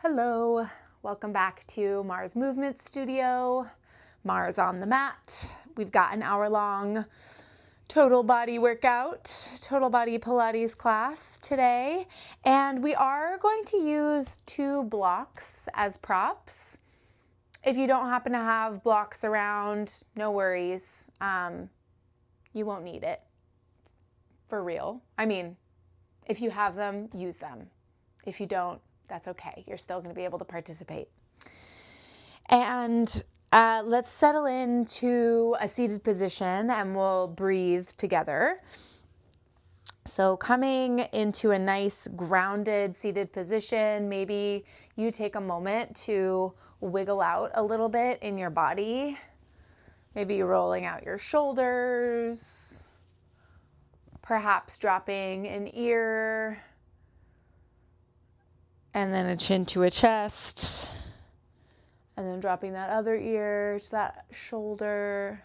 Hello, welcome back to Mars Movement Studio, Mars on the mat. We've got an hour-long total body workout, total body Pilates class today, and we are going to use 2 blocks as props. If you don't happen to have blocks around, no worries. You won't need it, for real. I mean, if you have them, use them. If you don't, that's okay. You're still going to be able to participate. And let's settle into a seated position and we'll breathe together. So coming into a nice grounded seated position, maybe you take a moment to wiggle out a little bit in your body. Maybe you're rolling out your shoulders, perhaps dropping an ear, and then a chin to a chest, and then dropping that other ear to that shoulder,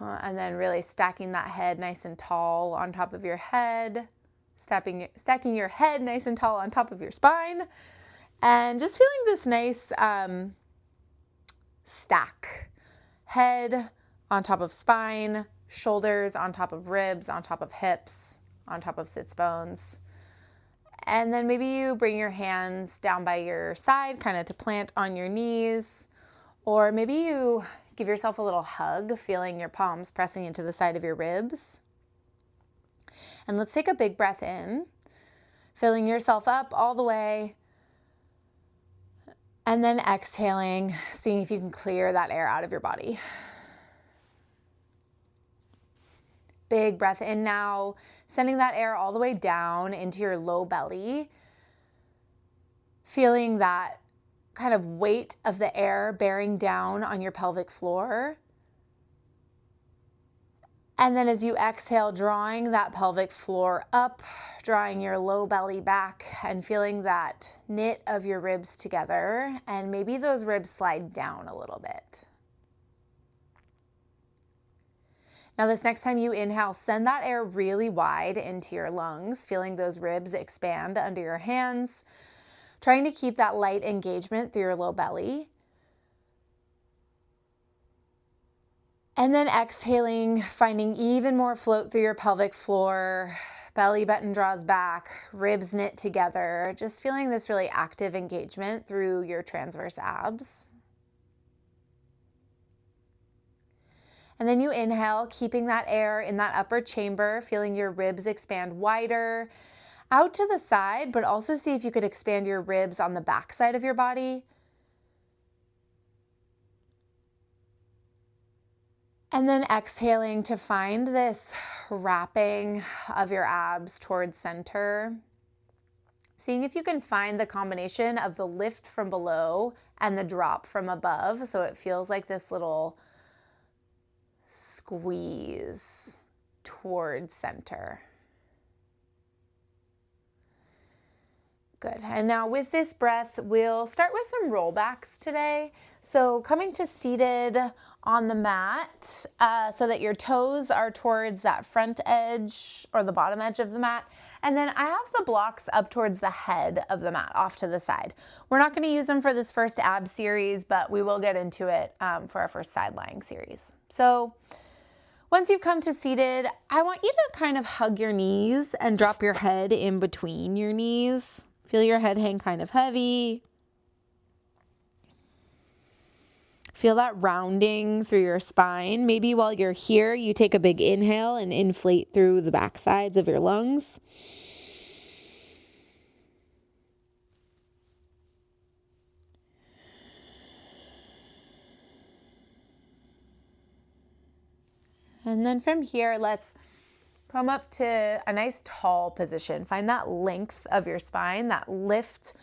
and then really stacking that head nice and tall on top of your head, stacking your head nice and tall on top of your spine, and just feeling this nice stack. Head on top of spine, shoulders on top of ribs, on top of hips, on top of sits bones. And then maybe you bring your hands down by your side, kind of to plant on your knees. Or maybe you give yourself a little hug, feeling your palms pressing into the side of your ribs. And let's take a big breath in, filling yourself up all the way. And then exhaling, seeing if you can clear that air out of your body. Big breath in now, sending that air all the way down into your low belly. Feeling that kind of weight of the air bearing down on your pelvic floor. And then as you exhale, drawing that pelvic floor up, drawing your low belly back, and feeling that knit of your ribs together. And maybe those ribs slide down a little bit. Now this next time you inhale, send that air really wide into your lungs, feeling those ribs expand under your hands, trying to keep that light engagement through your low belly. And then exhaling, finding even more float through your pelvic floor, belly button draws back, ribs knit together, just feeling this really active engagement through your transverse abs. And then you inhale, keeping that air in that upper chamber, feeling your ribs expand wider, out to the side, but also see if you could expand your ribs on the back side of your body. And then exhaling to find this wrapping of your abs towards center. Seeing if you can find the combination of the lift from below and the drop from above, so it feels like this little squeeze towards center. Good. And now with this breath, we'll start with some rollbacks today. So coming to seated on the mat so that your toes are towards that front edge or the bottom edge of the mat. And then I have the blocks up towards the head of the mat off to the side. We're not going to use them for this first ab series, but we will get into it for our first side lying series. So once you've come to seated, I want you to kind of hug your knees and drop your head in between your knees. Feel your head hang kind of heavy. Feel that rounding through your spine. Maybe while you're here, you take a big inhale and inflate through the back sides of your lungs. And then from here, let's come up to a nice tall position. Find that length of your spine, that lift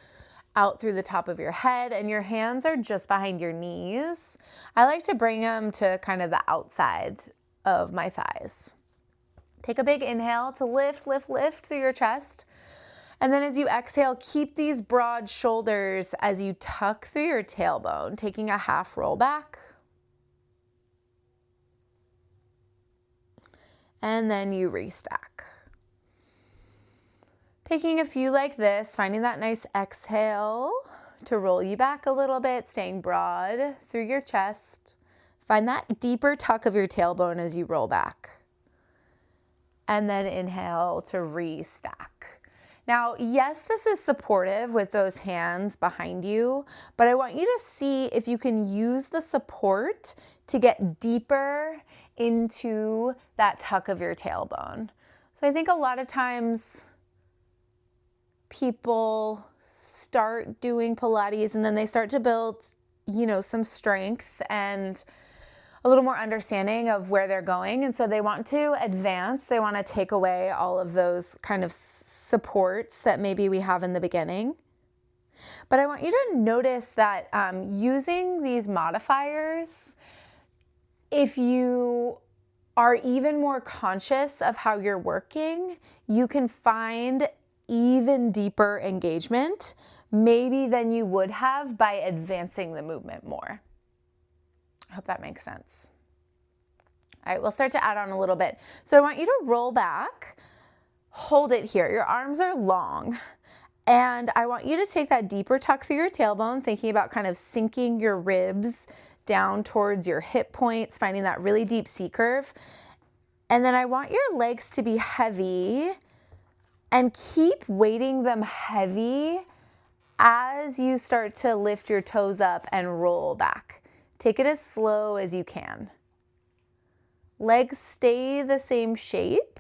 out through the top of your head, and your hands are just behind your knees. I like to bring them to kind of the outside of my thighs. Take a big inhale to lift, lift, lift through your chest. And then as you exhale, keep these broad shoulders as you tuck through your tailbone, taking a half roll back. And then you restack. Taking a few like this, finding that nice exhale to roll you back a little bit, staying broad through your chest. Find that deeper tuck of your tailbone as you roll back. And then inhale to restack. Now, yes, this is supportive with those hands behind you, but I want you to see if you can use the support to get deeper into that tuck of your tailbone. So I think a lot of times people start doing Pilates and then they start to build, some strength and a little more understanding of where they're going. And so they want to advance. They want to take away all of those kind of supports that maybe we have in the beginning. But I want you to notice that using these modifiers, if you are even more conscious of how you're working, you can find even deeper engagement, maybe than you would have by advancing the movement more. I hope that makes sense. All right, we'll start to add on a little bit. So I want you to roll back, hold it here. Your arms are long. And I want you to take that deeper tuck through your tailbone, thinking about kind of sinking your ribs down towards your hip points, finding that really deep C curve. And then I want your legs to be heavy and keep weighting them heavy as you start to lift your toes up and roll back. Take it as slow as you can. Legs stay the same shape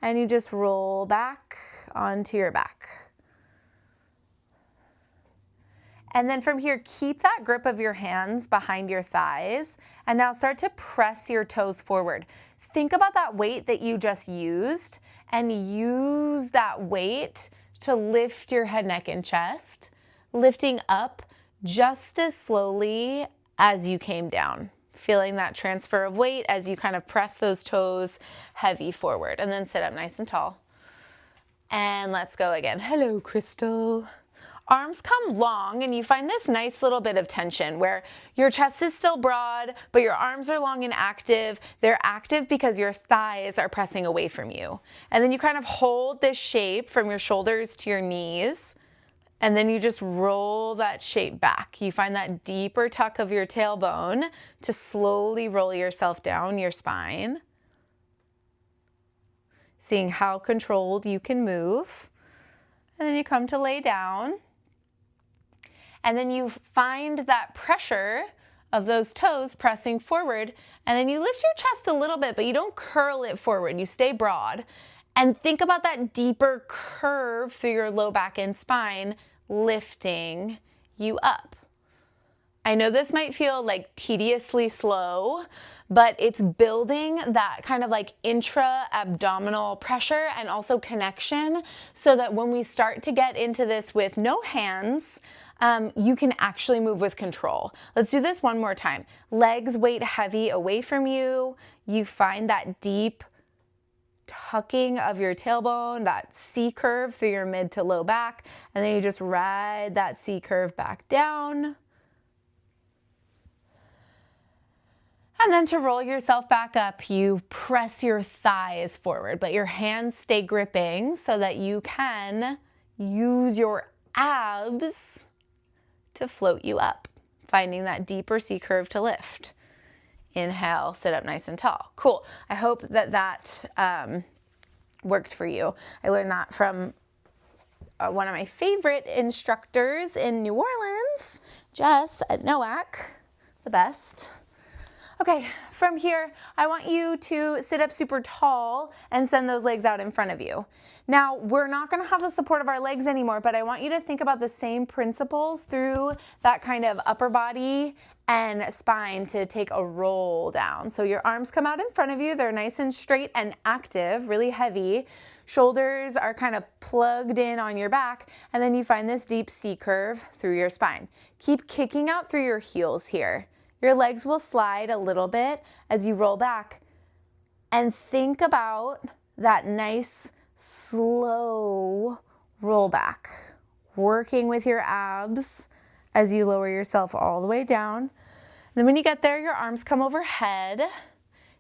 and you just roll back onto your back. And then from here, keep that grip of your hands behind your thighs and now start to press your toes forward. Think about that weight that you just used and use that weight to lift your head, neck, and chest, lifting up just as slowly as you came down. Feeling that transfer of weight as you kind of press those toes heavy forward. And then sit up nice and tall. And let's go again. Hello, Crystal. Arms come long and you find this nice little bit of tension where your chest is still broad, but your arms are long and active. They're active because your thighs are pressing away from you. And then you kind of hold this shape from your shoulders to your knees. And then you just roll that shape back. You find that deeper tuck of your tailbone to slowly roll yourself down your spine. Seeing how controlled you can move. And then you come to lay down. And then you find that pressure of those toes pressing forward. And then you lift your chest a little bit, but you don't curl it forward. You stay broad. And think about that deeper curve through your low back and spine, lifting you up. I know this might feel like tediously slow, but it's building that kind of like intra-abdominal pressure and also connection so that when we start to get into this with no hands, you can actually move with control. Let's do this one more time. Legs weight heavy away from you. You find that deep tucking of your tailbone, that C curve through your mid to low back, and then you just ride that C curve back down. And then to roll yourself back up, you press your thighs forward, but your hands stay gripping so that you can use your abs to float you up, finding that deeper C curve to lift. Inhale, sit up nice and tall. Cool. I hope that worked for you. I learned that from one of my favorite instructors in New Orleans, Jess at NOAC, the best. Okay, from here, I want you to sit up super tall and send those legs out in front of you. Now, we're not gonna have the support of our legs anymore, but I want you to think about the same principles through that kind of upper body and spine to take a roll down. So your arms come out in front of you, they're nice and straight and active, really heavy. Shoulders are kind of plugged in on your back, and then you find this deep C curve through your spine. Keep kicking out through your heels here. Your legs will slide a little bit as you roll back. And think about that nice, slow roll back. Working with your abs as you lower yourself all the way down. And then when you get there, your arms come overhead.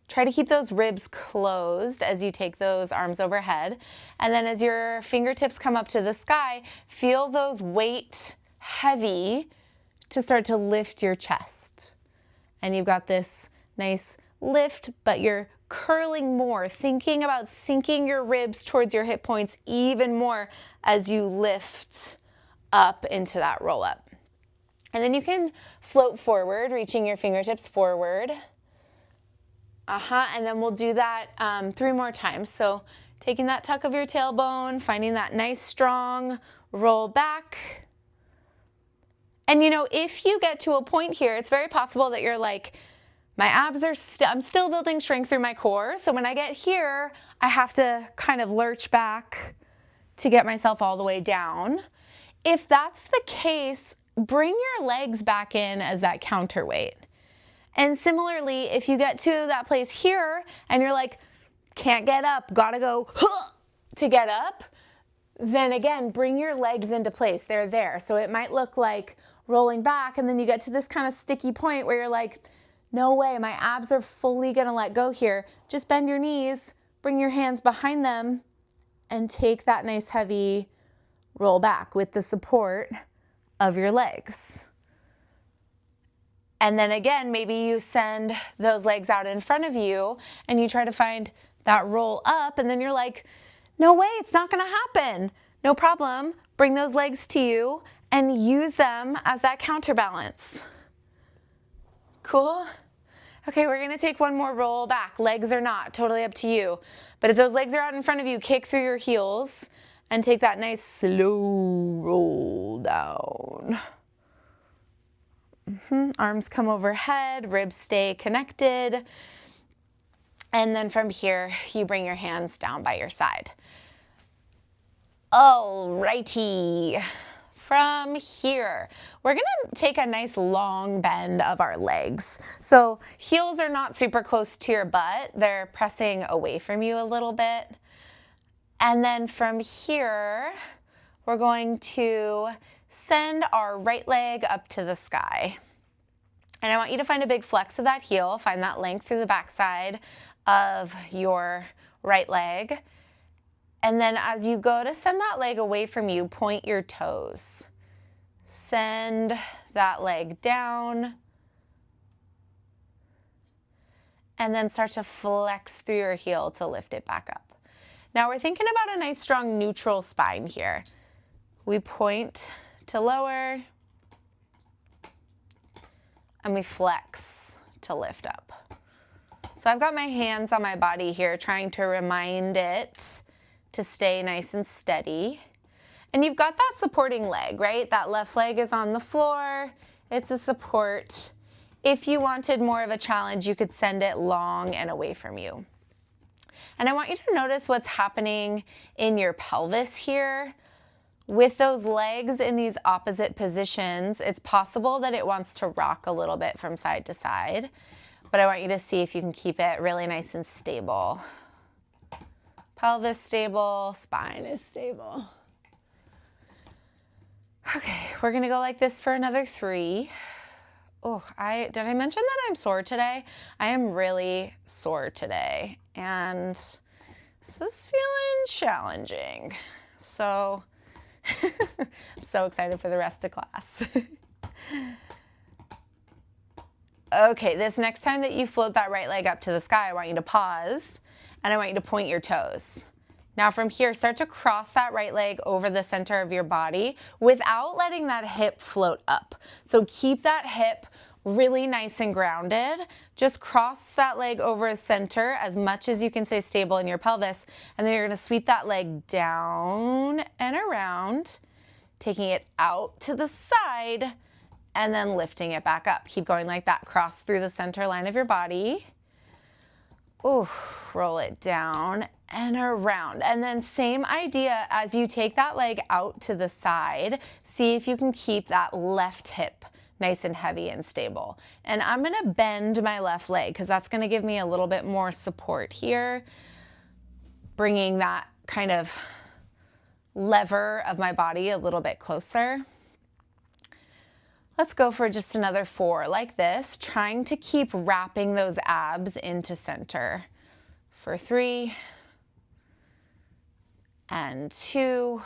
Try to keep those ribs closed as you take those arms overhead. And then as your fingertips come up to the sky, feel those weight heavy to start to lift your chest. And you've got this nice lift, but you're curling more, thinking about sinking your ribs towards your hip points even more as you lift up into that roll up. And then you can float forward, reaching your fingertips forward. And then we'll do that 3 more times. So taking that tuck of your tailbone, finding that nice strong roll back. And you know, if you get to a point here, it's very possible that you're like, my abs are I'm still building strength through my core. So when I get here, I have to kind of lurch back to get myself all the way down. If that's the case, bring your legs back in as that counterweight. And similarly, if you get to that place here and you're like, can't get up, gotta go to get up, then again, bring your legs into place. They're there. So it might look like rolling back, and then you get to this kind of sticky point where you're like, no way, my abs are fully gonna let go here. Just bend your knees, bring your hands behind them, and take that nice heavy roll back with the support of your legs. And then again, maybe you send those legs out in front of you and you try to find that roll up, and then you're like, no way, it's not gonna happen. No problem. Bring those legs to you and use them as that counterbalance. Cool? Okay, we're gonna take one more roll back. Legs or not, totally up to you. But if those legs are out in front of you, kick through your heels and take that nice slow roll down. Arms come overhead, ribs stay connected. And then from here, you bring your hands down by your side. Alrighty. From here, we're gonna take a nice long bend of our legs. So heels are not super close to your butt. They're pressing away from you a little bit. And then from here, we're going to send our right leg up to the sky. And I want you to find a big flex of that heel, find that length through the backside of your right leg. And then as you go to send that leg away from you, point your toes. Send that leg down. And then start to flex through your heel to lift it back up. Now we're thinking about a nice strong neutral spine here. We point to lower, and we flex to lift up. So I've got my hands on my body here, trying to remind it to stay nice and steady. And you've got that supporting leg, right? That left leg is on the floor. It's a support. If you wanted more of a challenge, you could send it long and away from you. And I want you to notice what's happening in your pelvis here. With those legs in these opposite positions, it's possible that it wants to rock a little bit from side to side, but I want you to see if you can keep it really nice and stable. Pelvis stable, spine is stable. Okay, we're gonna go like this for another 3. Oh, did I mention that I'm sore today? I am really sore today, and this is feeling challenging. So I'm so excited for the rest of class. Okay, this next time that you float that right leg up to the sky, I want you to pause and I want you to point your toes. Now from here, start to cross that right leg over the center of your body without letting that hip float up. So keep that hip really nice and grounded. Just cross that leg over the center as much as you can stay stable in your pelvis. And then you're gonna sweep that leg down and around, taking it out to the side and then lifting it back up. Keep going like that. Cross through the center line of your body. Ooh, roll it down and around. And then same idea as you take that leg out to the side, see if you can keep that left hip nice and heavy and stable. And I'm gonna bend my left leg because that's gonna give me a little bit more support here, bringing that kind of lever of my body a little bit closer. Let's go for just another 4 like this, trying to keep wrapping those abs into center. For 3 and 2.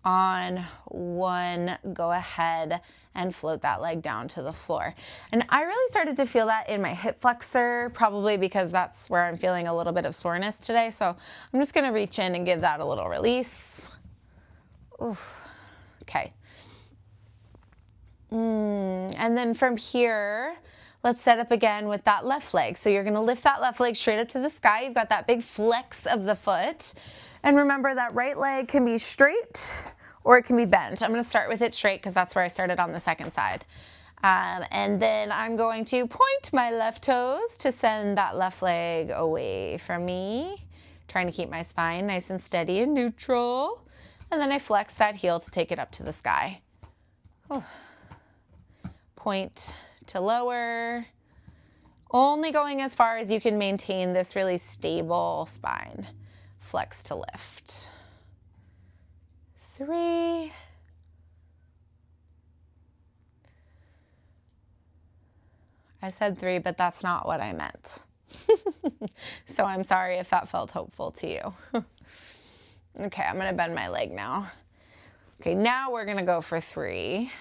On 1, go ahead and float that leg down to the floor. And I really started to feel that in my hip flexor, probably because that's where I'm feeling a little bit of soreness today. So I'm just gonna reach in and give that a little release. Ooh. Okay. And then from here, let's set up again with that left leg. So you're gonna lift that left leg straight up to the sky. You've got that big flex of the foot. And remember that right leg can be straight or it can be bent. I'm gonna start with it straight because that's where I started on the second side. And then I'm going to point my left toes to send that left leg away from me, trying to keep my spine nice and steady and neutral. And then I flex that heel to take it up to the sky. Ooh. Point to lower, only going as far as you can maintain this really stable spine. Flex to lift. 3. I said 3, but that's not what I meant. So I'm sorry if that felt hopeful to you. Okay, I'm gonna bend my leg now. Okay, now we're gonna go for 3.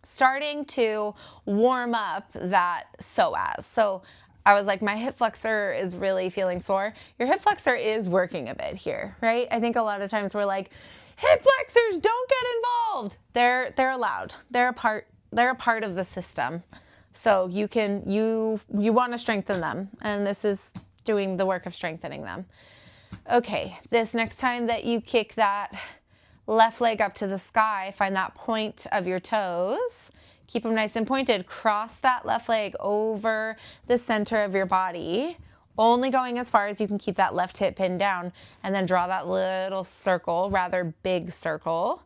Starting to warm up that psoas. So I was like, my hip flexor is really feeling sore. Your hip flexor is working a bit here, right? I think a lot of times we're like, hip flexors, don't get involved. They're allowed. They're a part of the system. So you want to strengthen them, and this is doing the work of strengthening them. Okay, this next time that you kick that left leg up to the sky, find that point of your toes. Keep them nice and pointed. Cross that left leg over the center of your body, only going as far as you can keep that left hip pinned down, and then draw that little circle, rather big circle,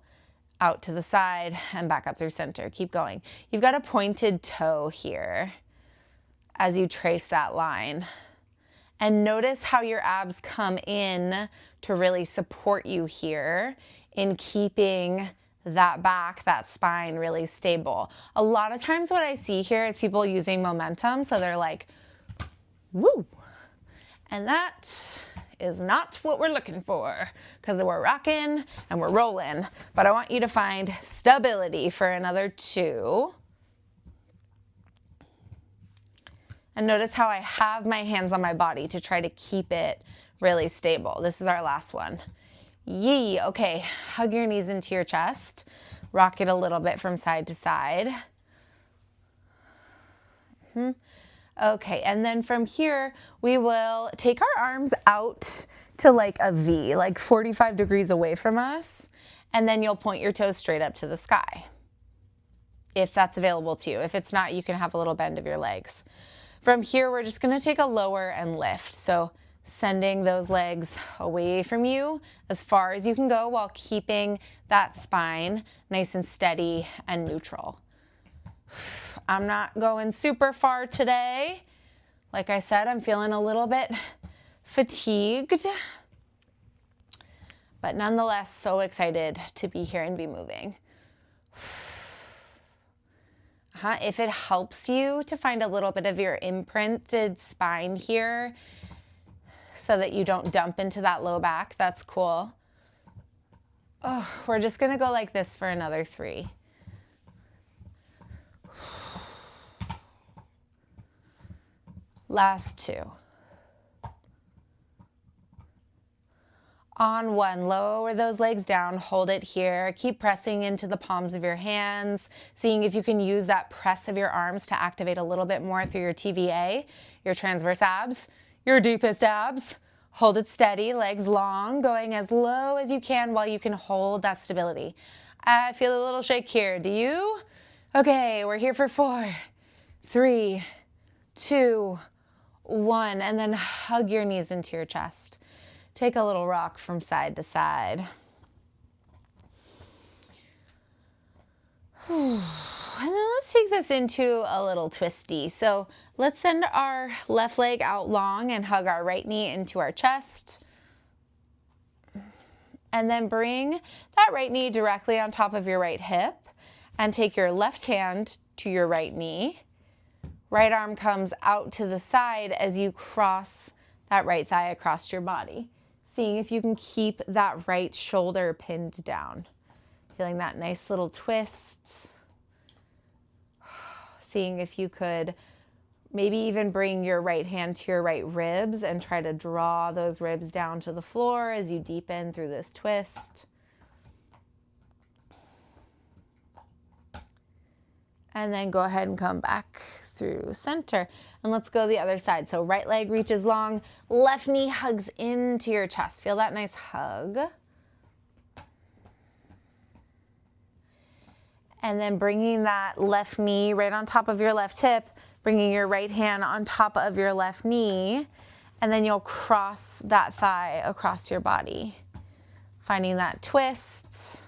out to the side and back up through center. Keep going. You've got a pointed toe here as you trace that line. And notice how your abs come in to really support you here in keeping that back, that spine really stable. A lot of times what I see here is people using momentum. So they're like, woo. And that is not what we're looking for, because we're rocking and we're rolling. But I want you to find stability for another 2. And notice how I have my hands on my body to try to keep it really stable. This is our last one. Yee. Okay, hug your knees into your chest. Rock it a little bit from side to side. Okay, and then from here, we will take our arms out to like a V, like 45 degrees away from us. And then you'll point your toes straight up to the sky, if that's available to you. If it's not, you can have a little bend of your legs. From here, we're just gonna take a lower and lift. So sending those legs away from you as far as you can go while keeping that spine nice and steady and neutral. I'm not going super far today. Like I said, I'm feeling a little bit fatigued, but nonetheless so excited to be here and be moving. If it helps you to find a little bit of your imprinted spine here so that you don't dump into that low back, that's cool. Oh, we're just gonna go like this for another 3. Last 2. On 1, lower those legs down, hold it here. Keep pressing into the palms of your hands, seeing if you can use that press of your arms to activate a little bit more through your TVA, your transverse abs, your deepest abs. Hold it steady, legs long, going as low as you can while you can hold that stability. I feel a little shake here. Do you? Okay, we're here for 4, 3, 2, 1, and then hug your knees into your chest. Take a little rock from side to side. And then let's take this into a little twisty. So let's send our left leg out long and hug our right knee into our chest. And then bring that right knee directly on top of your right hip and take your left hand to your right knee. Right arm comes out to the side as you cross that right thigh across your body. Seeing if you can keep that right shoulder pinned down. Feeling that nice little twist. Seeing if you could maybe even bring your right hand to your right ribs and try to draw those ribs down to the floor as you deepen through this twist. And then go ahead and come back through center. And let's go the other side. So right leg reaches long, left knee hugs into your chest. Feel that nice hug. And then bringing that left knee right on top of your left hip, bringing your right hand on top of your left knee, and then you'll cross that thigh across your body. Finding that twist.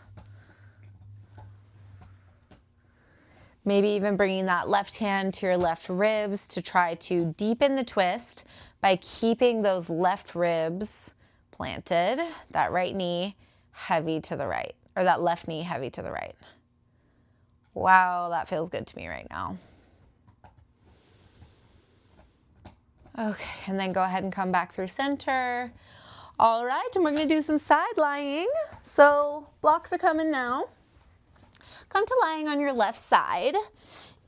Maybe even bringing that left hand to your left ribs to try to deepen the twist by keeping those left ribs planted, that right knee heavy to the right, or that left knee heavy to the right. Wow, that feels good to me right now. Okay, and then go ahead and come back through center. All right, and we're gonna do some side lying. So blocks are coming now. Come to lying on your left side,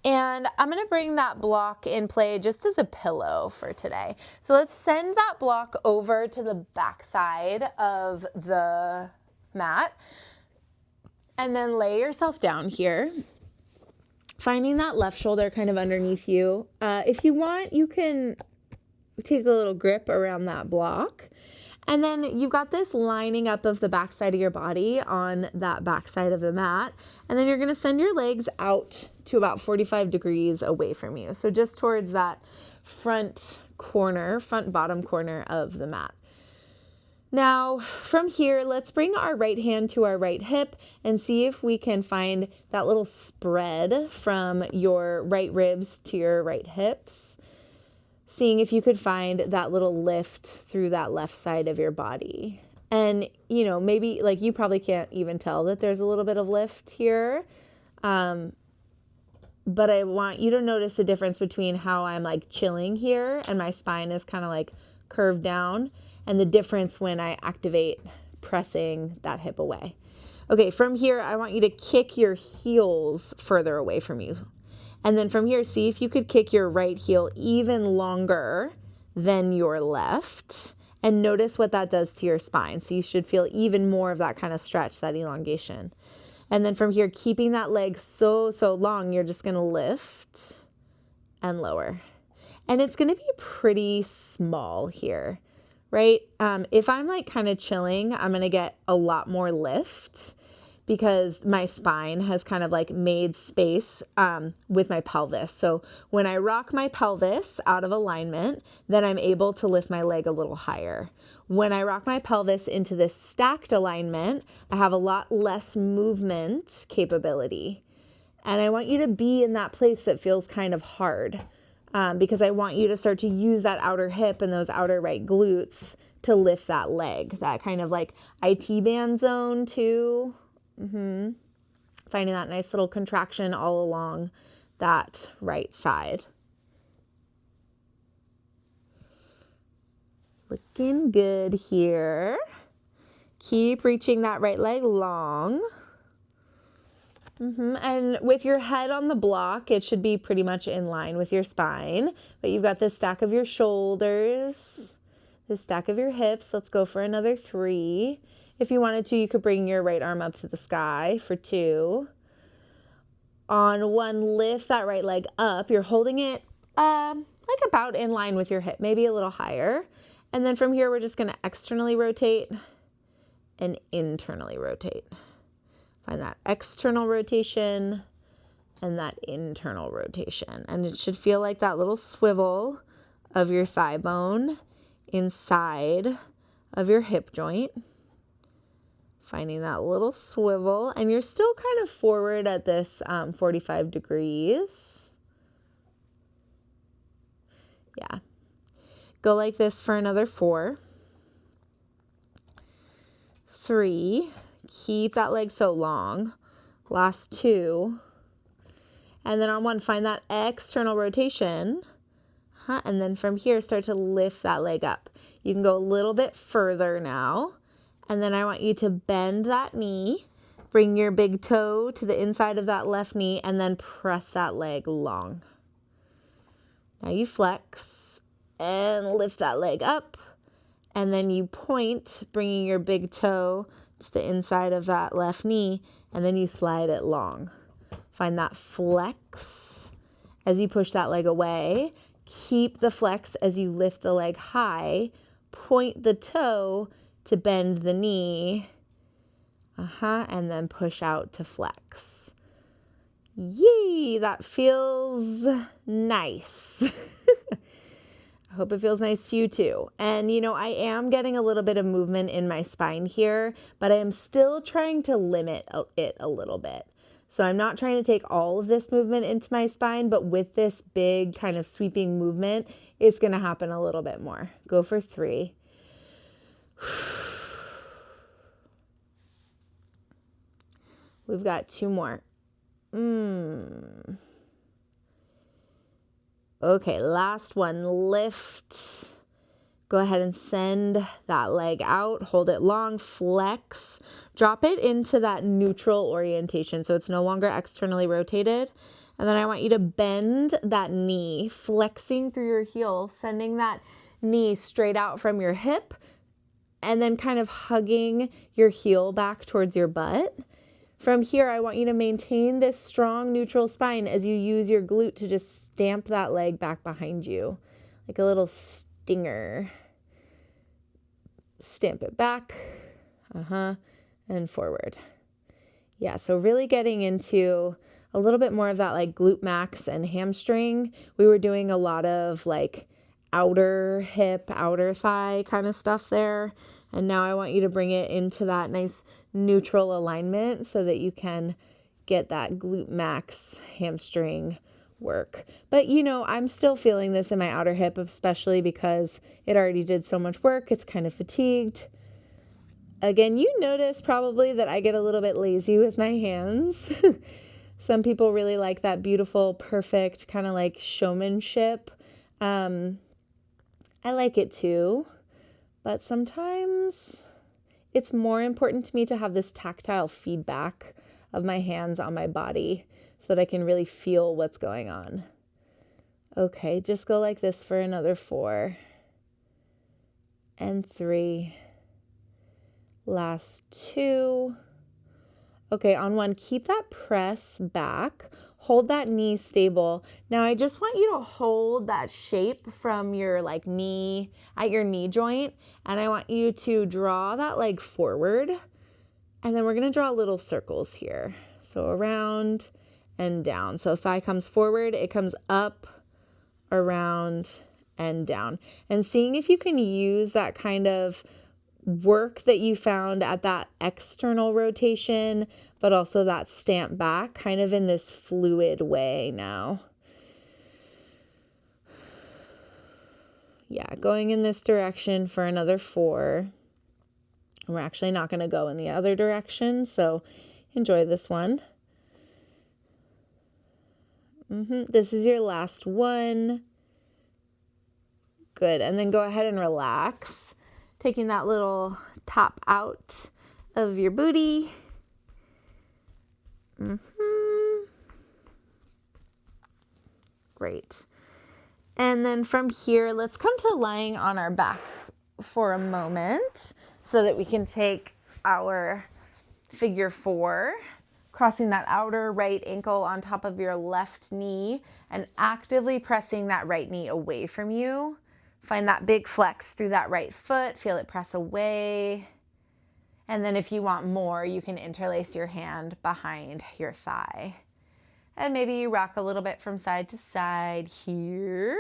and I'm gonna bring that block in play just as a pillow for today. So let's send that block over to the back side of the mat, and then lay yourself down here, finding that left shoulder kind of underneath you. If you want, you can take a little grip around that block. And then you've got this lining up of the backside of your body on that backside of the mat. And then you're going to send your legs out to about 45 degrees away from you. So just towards that front bottom corner of the mat. Now from here, let's bring our right hand to our right hip and see if we can find that little spread from your right ribs to your right hips. Seeing if you could find that little lift through that left side of your body. And, you know, maybe like you probably can't even tell that there's a little bit of lift here. But I want you to notice the difference between how I'm like chilling here and my spine is kind of like curved down, and the difference when I activate pressing that hip away. Okay, from here, I want you to kick your heels further away from you. And then from here, see if you could kick your right heel even longer than your left. And notice what that does to your spine. So you should feel even more of that kind of stretch, that elongation. And then from here, keeping that leg so long, you're just going to lift and lower. And it's going to be pretty small here, right? If I'm like kind of chilling, I'm going to get a lot more lift, because my spine has kind of like made space with my pelvis. So when I rock my pelvis out of alignment, then I'm able to lift my leg a little higher. When I rock my pelvis into this stacked alignment, I have a lot less movement capability. And I want you to be in that place that feels kind of hard, because I want you to start to use that outer hip and those outer right glutes to lift that leg, that kind of like IT band zone too. Finding that nice little contraction all along that right side. Looking good here. Keep reaching that right leg long. And with your head on the block, it should be pretty much in line with your spine. But you've got this stack of your shoulders, this stack of your hips. Let's go for another 3. If you wanted to, you could bring your right arm up to the sky for 2. On 1, lift that right leg up. You're holding it like about in line with your hip, maybe a little higher. And then from here, we're just going to externally rotate and internally rotate. Find that external rotation and that internal rotation. And it should feel like that little swivel of your thigh bone inside of your hip joint. Finding that little swivel, and you're still kind of forward at this 45 degrees. Yeah. Go like this for another 4. 3. Keep that leg so long. Last 2. And then on 1, find that external rotation. And then from here, start to lift that leg up. You can go a little bit further now. And then I want you to bend that knee. Bring your big toe to the inside of that left knee and then press that leg long. Now you flex and lift that leg up. And then you point, bringing your big toe to the inside of that left knee, and then you slide it long. Find that flex as you push that leg away. Keep the flex as you lift the leg high. Point the toe to bend the knee. And then push out to flex. Yay, that feels nice. I hope it feels nice to you too. And I am getting a little bit of movement in my spine here, but I am still trying to limit it a little bit. So I'm not trying to take all of this movement into my spine, but with this big kind of sweeping movement, it's going to happen a little bit more. Go for 3. We've got 2 more. Okay, last one. Lift. Go ahead and send that leg out. Hold it long. Flex. Drop it into that neutral orientation so it's no longer externally rotated. And then I want you to bend that knee, flexing through your heel, sending that knee straight out from your hip, and then kind of hugging your heel back towards your butt. From here, I want you to maintain this strong neutral spine as you use your glute to just stamp that leg back behind you, like a little stinger. Stamp it back, and forward. Yeah, so really getting into a little bit more of that like glute max and hamstring. We were doing a lot of like outer hip, outer thigh kind of stuff there. And now I want you to bring it into that nice neutral alignment so that you can get that glute max hamstring work. But I'm still feeling this in my outer hip, especially because it already did so much work. It's kind of fatigued. Again, you notice probably that I get a little bit lazy with my hands. Some people really like that beautiful, perfect kind of like showmanship. I like it too. But sometimes it's more important to me to have this tactile feedback of my hands on my body so that I can really feel what's going on. Okay, just go like this for another 4 and 3. Last 2. Okay, on 1, keep that press back. Hold that knee stable. Now I just want you to hold that shape from your like knee at your knee joint. And I want you to draw that leg forward. And then we're going to draw little circles here. So around and down. So thigh comes forward, it comes up, around, and down. And seeing if you can use that kind of work that you found at that external rotation, but also that stamp back kind of in this fluid way now. Yeah, going in this direction for another 4. We're actually not going to go in the other direction, so enjoy this one. This is your last one. Good, and then go ahead and relax. Taking that little top out of your booty. Great. And then from here, let's come to lying on our back for a moment so that we can take our figure 4, crossing that outer right ankle on top of your left knee and actively pressing that right knee away from you. Find that big flex through that right foot. Feel it press away. And then if you want more, you can interlace your hand behind your thigh. And maybe you rock a little bit from side to side here.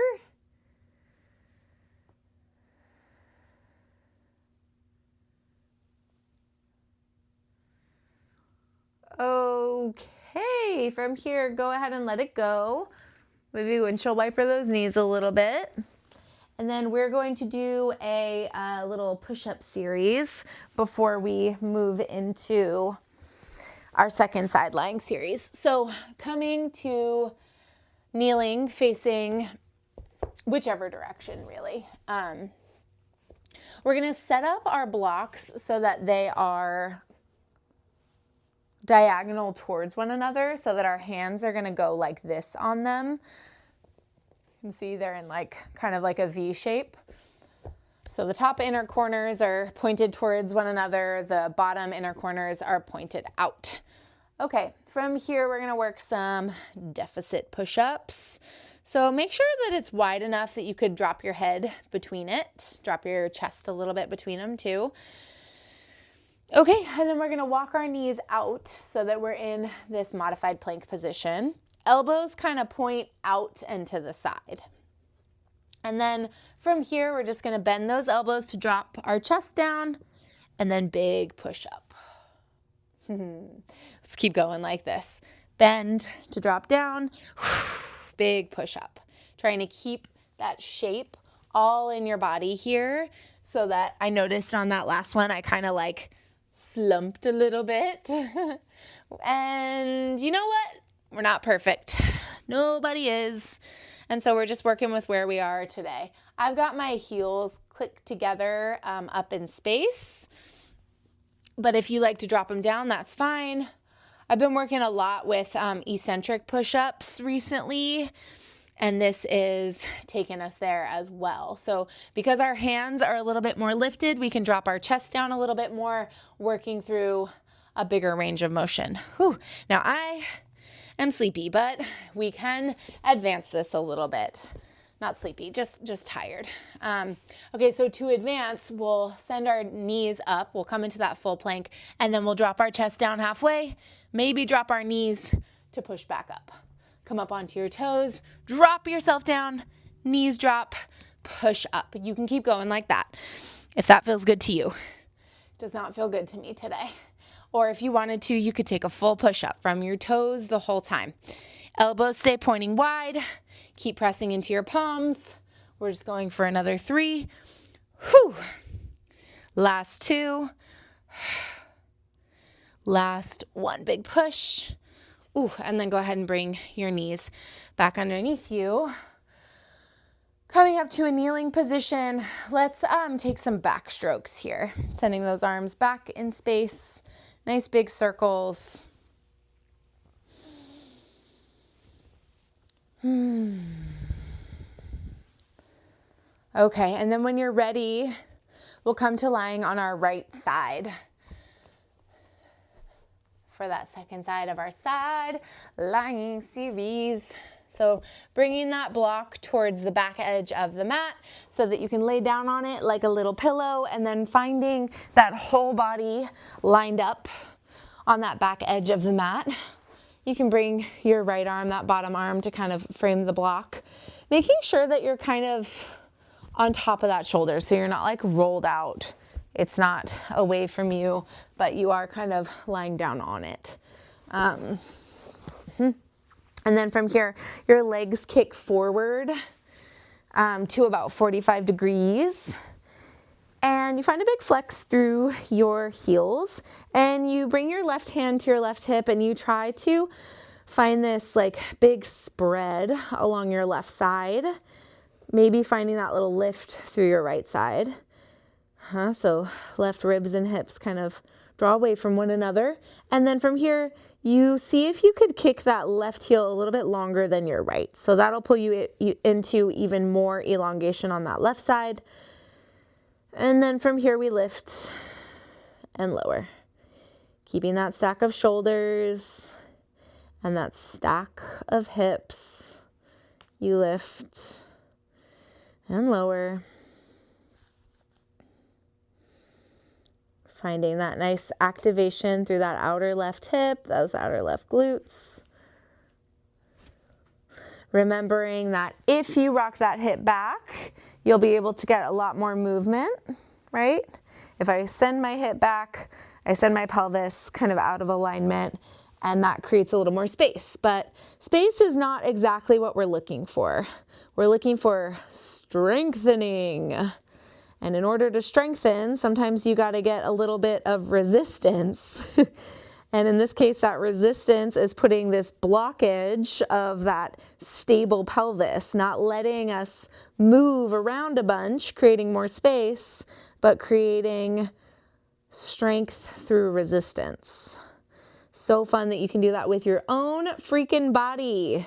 Okay, from here, go ahead and let it go. Maybe windshield wiper those knees a little bit. And then we're going to do a little push-up series before we move into our second side lying series. So coming to kneeling, facing whichever direction really. We're gonna set up our blocks so that they are diagonal towards one another, so that our hands are gonna go like this on them. You can see they're in like kind of like a V shape. So the top inner corners are pointed towards one another. The bottom inner corners are pointed out. Okay, from here we're gonna work some deficit push-ups. So make sure that it's wide enough that you could drop your head between it. Drop your chest a little bit between them too. Okay, and then we're gonna walk our knees out so that we're in this modified plank position. Elbows kind of point out and to the side. And then from here, we're just gonna bend those elbows to drop our chest down and then big push up. Let's keep going like this. Bend to drop down, big push up. Trying to keep that shape all in your body here so that I noticed on that last one, I kind of like slumped a little bit. And you know what? We're not perfect. Nobody is. And so we're just working with where we are today. I've got my heels clicked together up in space. But if you like to drop them down, that's fine. I've been working a lot with eccentric push-ups recently, and this is taking us there as well. So because our hands are a little bit more lifted, we can drop our chest down a little bit more, working through a bigger range of motion. Whew. Now I am sleepy, but we can advance this a little bit. Not sleepy, just tired. Okay, so to advance, we'll send our knees up. We'll come into that full plank, and then we'll drop our chest down halfway, maybe drop our knees to push back up. Come up onto your toes, drop yourself down, knees drop, push up. You can keep going like that if that feels good to you. It does not feel good to me today. Or if you wanted to, you could take a full push-up from your toes the whole time. Elbows stay pointing wide. Keep pressing into your palms. We're just going for another 3. Whew. Last 2. Last 1 big push. Ooh, and then go ahead and bring your knees back underneath you. Coming up to a kneeling position, let's take some back strokes here. Sending those arms back in space. Nice big circles. Okay, and then when you're ready, we'll come to lying on our right side. For that second side of our side lying series. So bringing that block towards the back edge of the mat so that you can lay down on it like a little pillow, and then finding that whole body lined up on that back edge of the mat. You can bring your right arm, that bottom arm, to kind of frame the block, making sure that you're kind of on top of that shoulder so you're not like rolled out. It's not away from you, but you are kind of lying down on it. And then from here, your legs kick forward to about 45 degrees. And you find a big flex through your heels. And you bring your left hand to your left hip and you try to find this like big spread along your left side. Maybe finding that little lift through your right side. So left ribs and hips kind of draw away from one another. And then from here, you see if you could kick that left heel a little bit longer than your right. So that'll pull you into even more elongation on that left side. And then from here, we lift and lower. Keeping that stack of shoulders and that stack of hips. You lift and lower. Finding that nice activation through that outer left hip, those outer left glutes. Remembering that if you rock that hip back, you'll be able to get a lot more movement, right? If I send my hip back, I send my pelvis kind of out of alignment, and that creates a little more space. But space is not exactly what we're looking for. We're looking for strengthening. And in order to strengthen, sometimes you got to get a little bit of resistance. And in this case, that resistance is putting this blockage of that stable pelvis, not letting us move around a bunch, creating more space, but creating strength through resistance. So fun that you can do that with your own freaking body.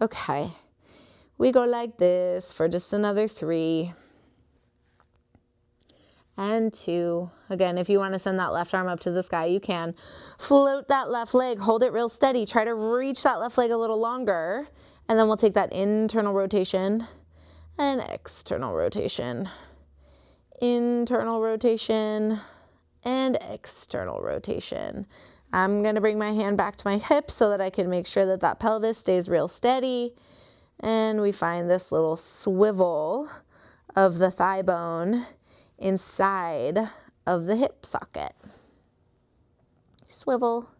Okay, we go like this for just another 3 and 2. Again, if you want to send that left arm up to the sky, you can. Float that left leg, hold it real steady. Try to reach that left leg a little longer, and then we'll take that internal rotation and external rotation. Internal rotation and external rotation. I'm going to bring my hand back to my hip so that I can make sure that that pelvis stays real steady. And we find this little swivel of the thigh bone inside of the hip socket. Swivel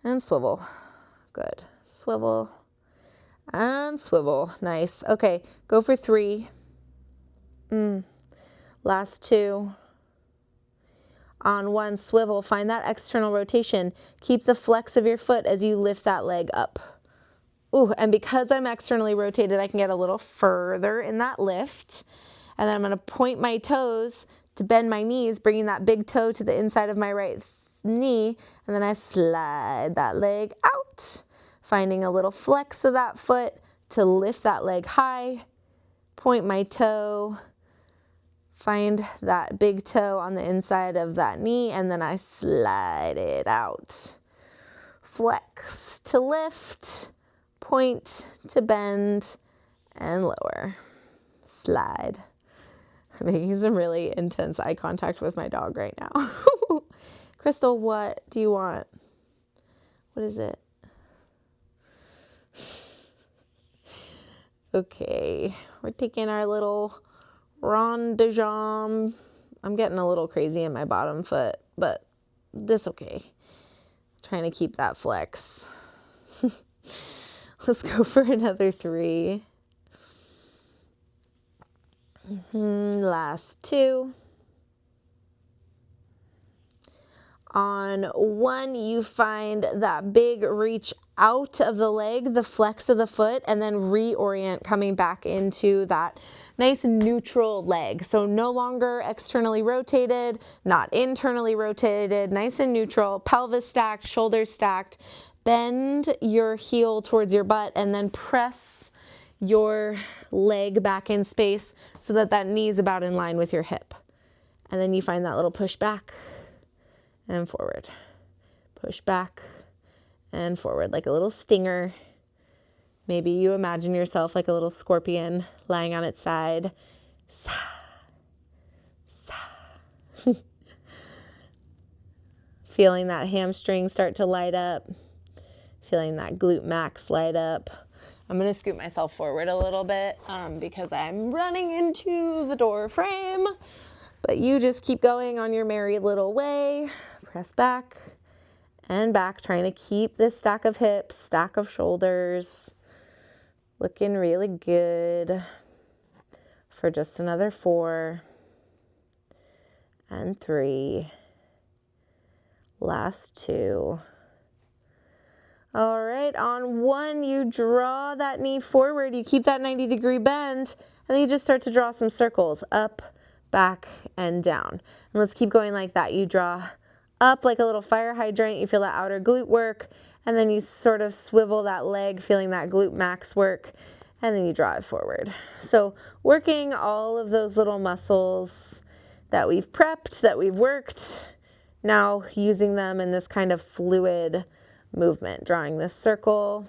and swivel. Good. Swivel and swivel. Nice. Okay, go for 3. Last 2. On 1, swivel. Find that external rotation. Keep the flex of your foot as you lift that leg up. Ooh, and because I'm externally rotated, I can get a little further in that lift. And then I'm going to point my toes to bend my knees, bringing that big toe to the inside of my right knee. And then I slide that leg out, finding a little flex of that foot to lift that leg high. Point my toe, find that big toe on the inside of that knee, and then I slide it out. Flex to lift, point to bend, and lower. Slide. I'm making some really intense eye contact with my dog right now. Crystal, what do you want? What is it? Okay, we're taking our little rond de jambe. I'm getting a little crazy in my bottom foot, but this okay. Trying to keep that flex. Let's go for another 3. Last 2. On 1, you find that big reach out of the leg, the flex of the foot, and then reorient coming back into that nice neutral leg. So no longer externally rotated, not internally rotated, nice and neutral, pelvis stacked, shoulders stacked. Bend your heel towards your butt and then press your leg back in space so that that knee is about in line with your hip. And then you find that little push back and forward. Push back and forward like a little stinger. Maybe you imagine yourself like a little scorpion lying on its side. Sa, sa. Feeling that hamstring start to light up. Feeling that glute max light up. I'm going to scoot myself forward a little bit because I'm running into the door frame. But you just keep going on your merry little way. Press back and back, trying to keep this stack of hips, stack of shoulders. Looking really good for just another 4 and 3. Last 2. All right, on 1, you draw that knee forward, you keep that 90-degree bend, and then you just start to draw some circles, up, back, and down. And let's keep going like that. You draw up like a little fire hydrant, you feel that outer glute work, and then you sort of swivel that leg, feeling that glute max work, and then you draw it forward. So working all of those little muscles that we've prepped, that we've worked, now using them in this kind of fluid movement, drawing this circle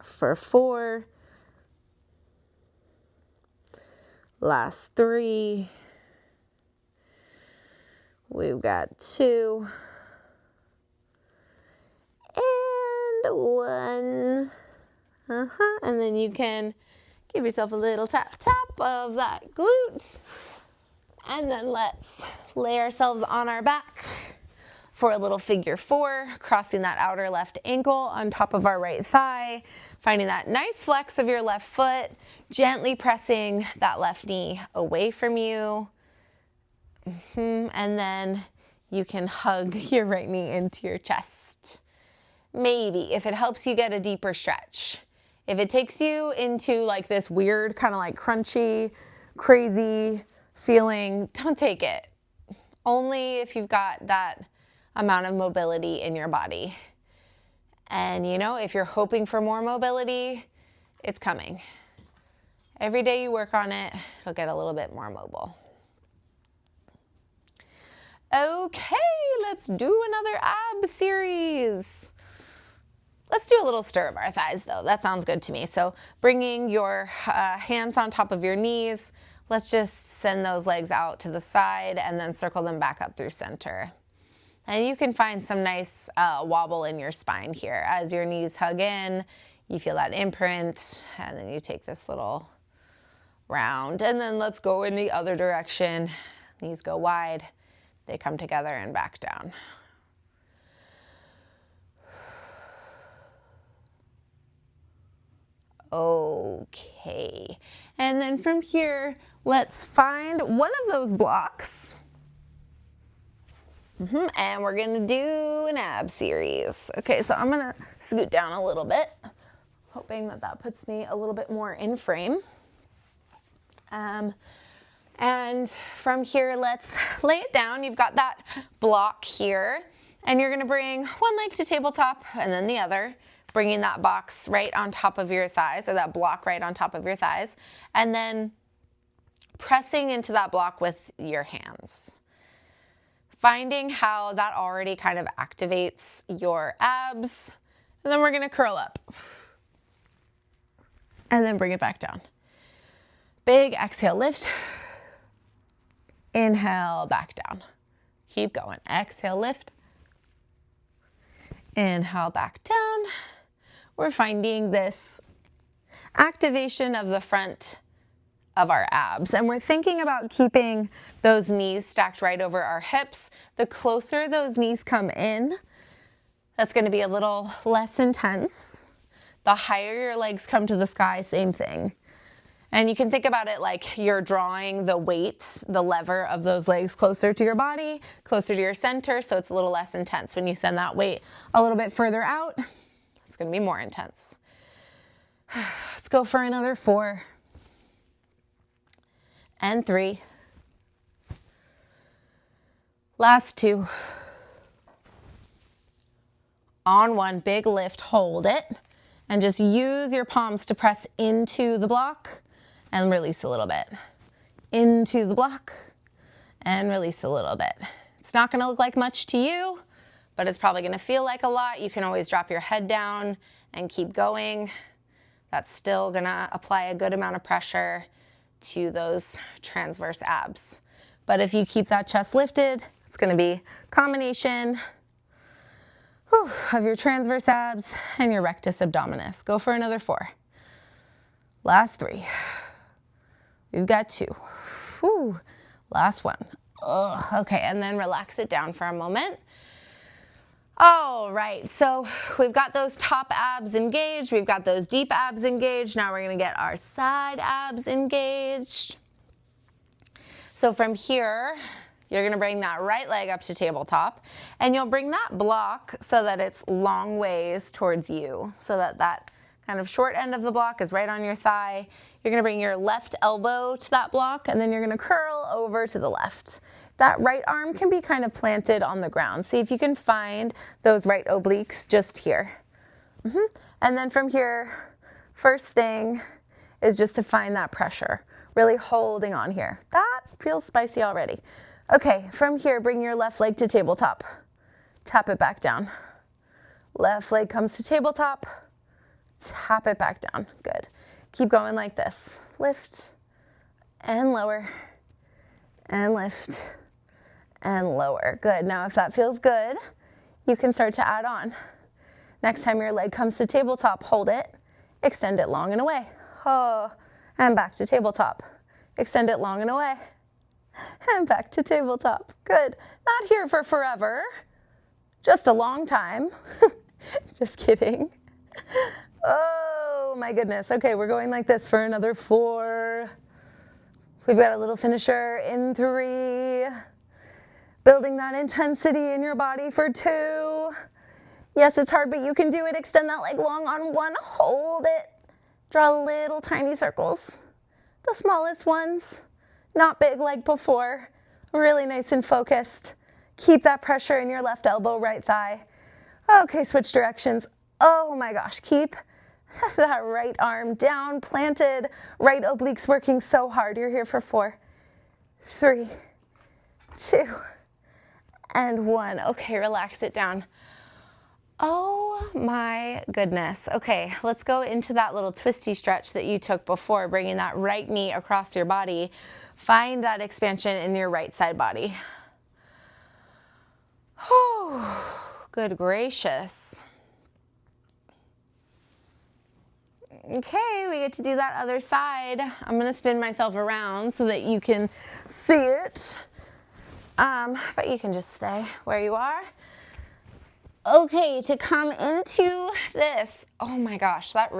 for 4, last 3, we've got 2, and 1, and then you can give yourself a little tap of that glute, And then let's lay ourselves on our back for a little figure 4, crossing that outer left ankle on top of our right thigh, finding that nice flex of your left foot, gently pressing that left knee away from you. And then you can hug your right knee into your chest. Maybe, if it helps you get a deeper stretch. If it takes you into like this weird kind of like crunchy, crazy feeling, don't take it. Only if you've got that amount of mobility in your body. And you know, if you're hoping for more mobility, it's coming. Every day you work on it, it'll get a little bit more mobile. Okay, let's do another ab series. Let's do a little stir of our thighs though. That sounds good to me. So bringing your hands on top of your knees, let's just send those legs out to the side and then circle them back up through center. And you can find some nice wobble in your spine here. As your knees hug in, you feel that imprint, and then you take this little round. And then let's go in the other direction. Knees go wide, they come together and back down. Okay, and then from here, let's find one of those blocks. And we're gonna do an ab series. Okay, so I'm gonna scoot down a little bit, hoping that that puts me a little bit more in frame. And from here, let's lay it down. You've got that block here, and you're gonna bring one leg to tabletop and then the other, bringing that box right on top of your thighs, or that block right on top of your thighs, and then pressing into that block with your hands. Finding how that already kind of activates your abs, and then we're gonna curl up. And then bring it back down. Big exhale, lift. Inhale, back down. Keep going. Exhale, lift. Inhale, back down. We're finding this activation of the front of our abs, and we're thinking about keeping those knees stacked right over our hips. The closer those knees come in, that's going to be a little less intense. The higher your legs come to the sky, same thing. And you can think about it like you're drawing the weight, the lever of those legs closer to your body, closer to your center, so it's a little less intense. When you send that weight a little bit further out, it's going to be more intense. Let's go for another 4. And 3. Last 2. On 1, big lift, hold it, and just use your palms to press into the block and release a little bit. Into the block and release a little bit. It's not gonna look like much to you, but it's probably gonna feel like a lot. You can always drop your head down and keep going. That's still gonna apply a good amount of pressure to those transverse abs. But if you keep that chest lifted, it's gonna be a combination of your transverse abs and your rectus abdominis. Go for another 4. Last 3. We've got 2. Last 1. Okay, and then relax it down for a moment. All right, so we've got those top abs engaged, we've got those deep abs engaged. Now we're gonna get our side abs engaged. So from here, you're gonna bring that right leg up to tabletop, and you'll bring that block so that it's long ways towards you, so that that kind of short end of the block is right on your thigh. You're gonna bring your left elbow to that block, and then you're gonna curl over to the left. That right arm can be kind of planted on the ground. See if you can find those right obliques just here. And then from here, first thing is just to find that pressure, really holding on here. That feels spicy already. Okay, from here, bring your left leg to tabletop. Tap it back down. Left leg comes to tabletop. Tap it back down. Good. Keep going like this. Lift and lower and lift and lower. Good. Now if that feels good, you can start to add on. Next time your leg comes to tabletop, hold it, extend it long and away. And back to tabletop. Extend it long and away. And back to tabletop. Good. Not here for forever. Just a long time. Just kidding. Oh my goodness. Okay, we're going like this for another 4. We've got a little finisher in 3. Building that intensity in your body for 2. Yes, it's hard, but you can do it. Extend that leg long on 1. Hold it. Draw little tiny circles. The smallest ones. Not big like before. Really nice and focused. Keep that pressure in your left elbow, right thigh. Okay, switch directions. Oh my gosh, keep that right arm down, planted. Right obliques working so hard. You're here for 4, 3, 2, and 1. Okay, relax it down. Oh my goodness. Okay, let's go into that little twisty stretch that you took before, bringing that right knee across your body. Find that expansion in your right side body. Oh, good gracious. Okay, we get to do that other side. I'm gonna spin myself around so that you can see it. But you can just stay where you are. Okay, to come into this, oh my gosh, that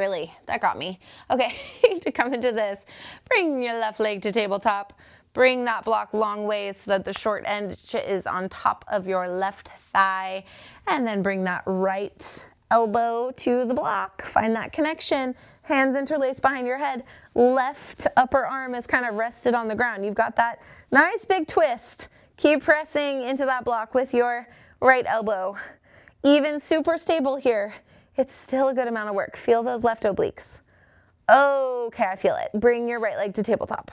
got me. Okay, to come into this, bring your left leg to tabletop. Bring that block long ways so that the short end is on top of your left thigh. And then bring that right elbow to the block. Find that connection. Hands interlaced behind your head. Left upper arm is kind of rested on the ground. You've got that nice big twist. Keep pressing into that block with your right elbow. Even super stable here, it's still a good amount of work. Feel those left obliques. Okay, I feel it. Bring your right leg to tabletop.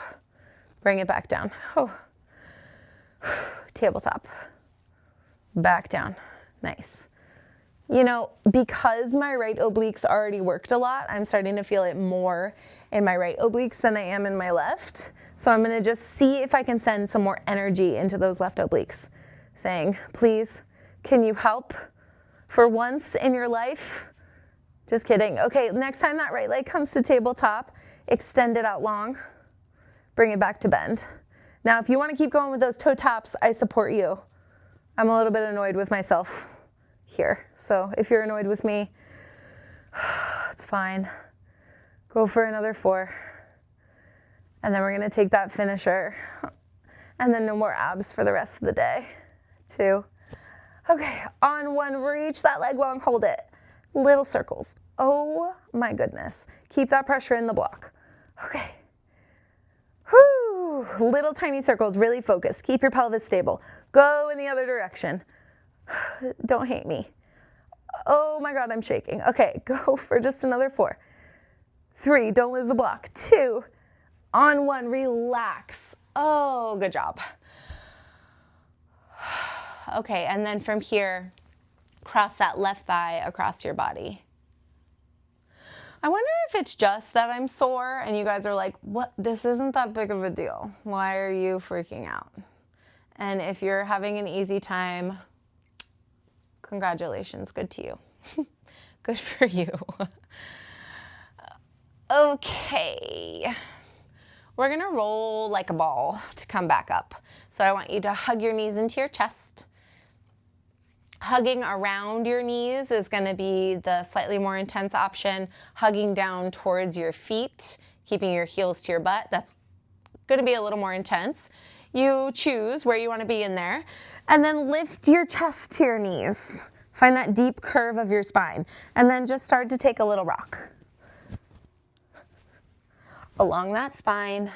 Bring it back down. Oh. Tabletop. Back down. Nice. You know, because my right obliques already worked a lot, I'm starting to feel it more in my right obliques than I am in my left. So I'm going to just see if I can send some more energy into those left obliques. Saying, please, can you help for once in your life? Just kidding. Okay, next time that right leg comes to tabletop, extend it out long. Bring it back to bend. Now, if you want to keep going with those toe taps, I support you. I'm a little bit annoyed with myself here. So if you're annoyed with me, it's fine. Go for another 4. And then we're going to take that finisher. And then no more abs for the rest of the day. 2. Okay, on 1, reach that leg long, hold it. Little circles. Oh my goodness. Keep that pressure in the block. Okay. Whew. Little tiny circles, really focus. Keep your pelvis stable. Go in the other direction. Don't hate me. Oh my God, I'm shaking. Okay, go for just another 4. 3, don't lose the block. 2, on 1, relax. Oh, good job. Okay, and then from here, cross that left thigh across your body. I wonder if it's just that I'm sore and you guys are like, what? This isn't that big of a deal. Why are you freaking out? And if you're having an easy time, congratulations, good to you. Good for you. Okay. We're gonna roll like a ball to come back up. So I want you to hug your knees into your chest. Hugging around your knees is going to be the slightly more intense option. Hugging down towards your feet, keeping your heels to your butt. That's going to be a little more intense. You choose where you want to be in there. And then lift your chest to your knees. Find that deep curve of your spine. And then just start to take a little rock along that spine.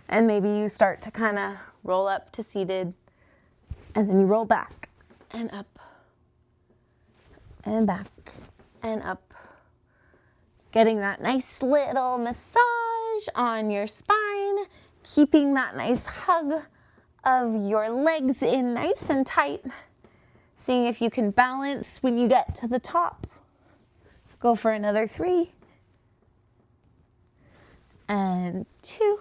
And maybe you start to kind of roll up to seated. And then you roll back and up. And back and up. Getting that nice little massage on your spine. Keeping that nice hug of your legs in nice and tight. Seeing if you can balance when you get to the top. Go for another 3. And 2.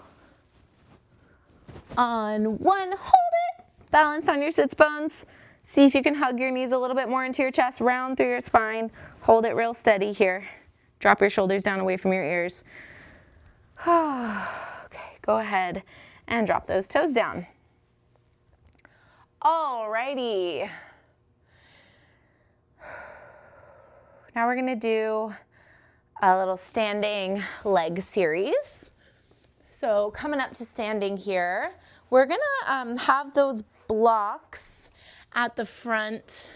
On 1, hold it. Balance on your sits bones. See if you can hug your knees a little bit more into your chest, round through your spine. Hold it real steady here. Drop your shoulders down away from your ears. Okay, go ahead and drop those toes down. Alrighty. Now we're gonna do a little standing leg series. So coming up to standing here, we're gonna have those blocks at the front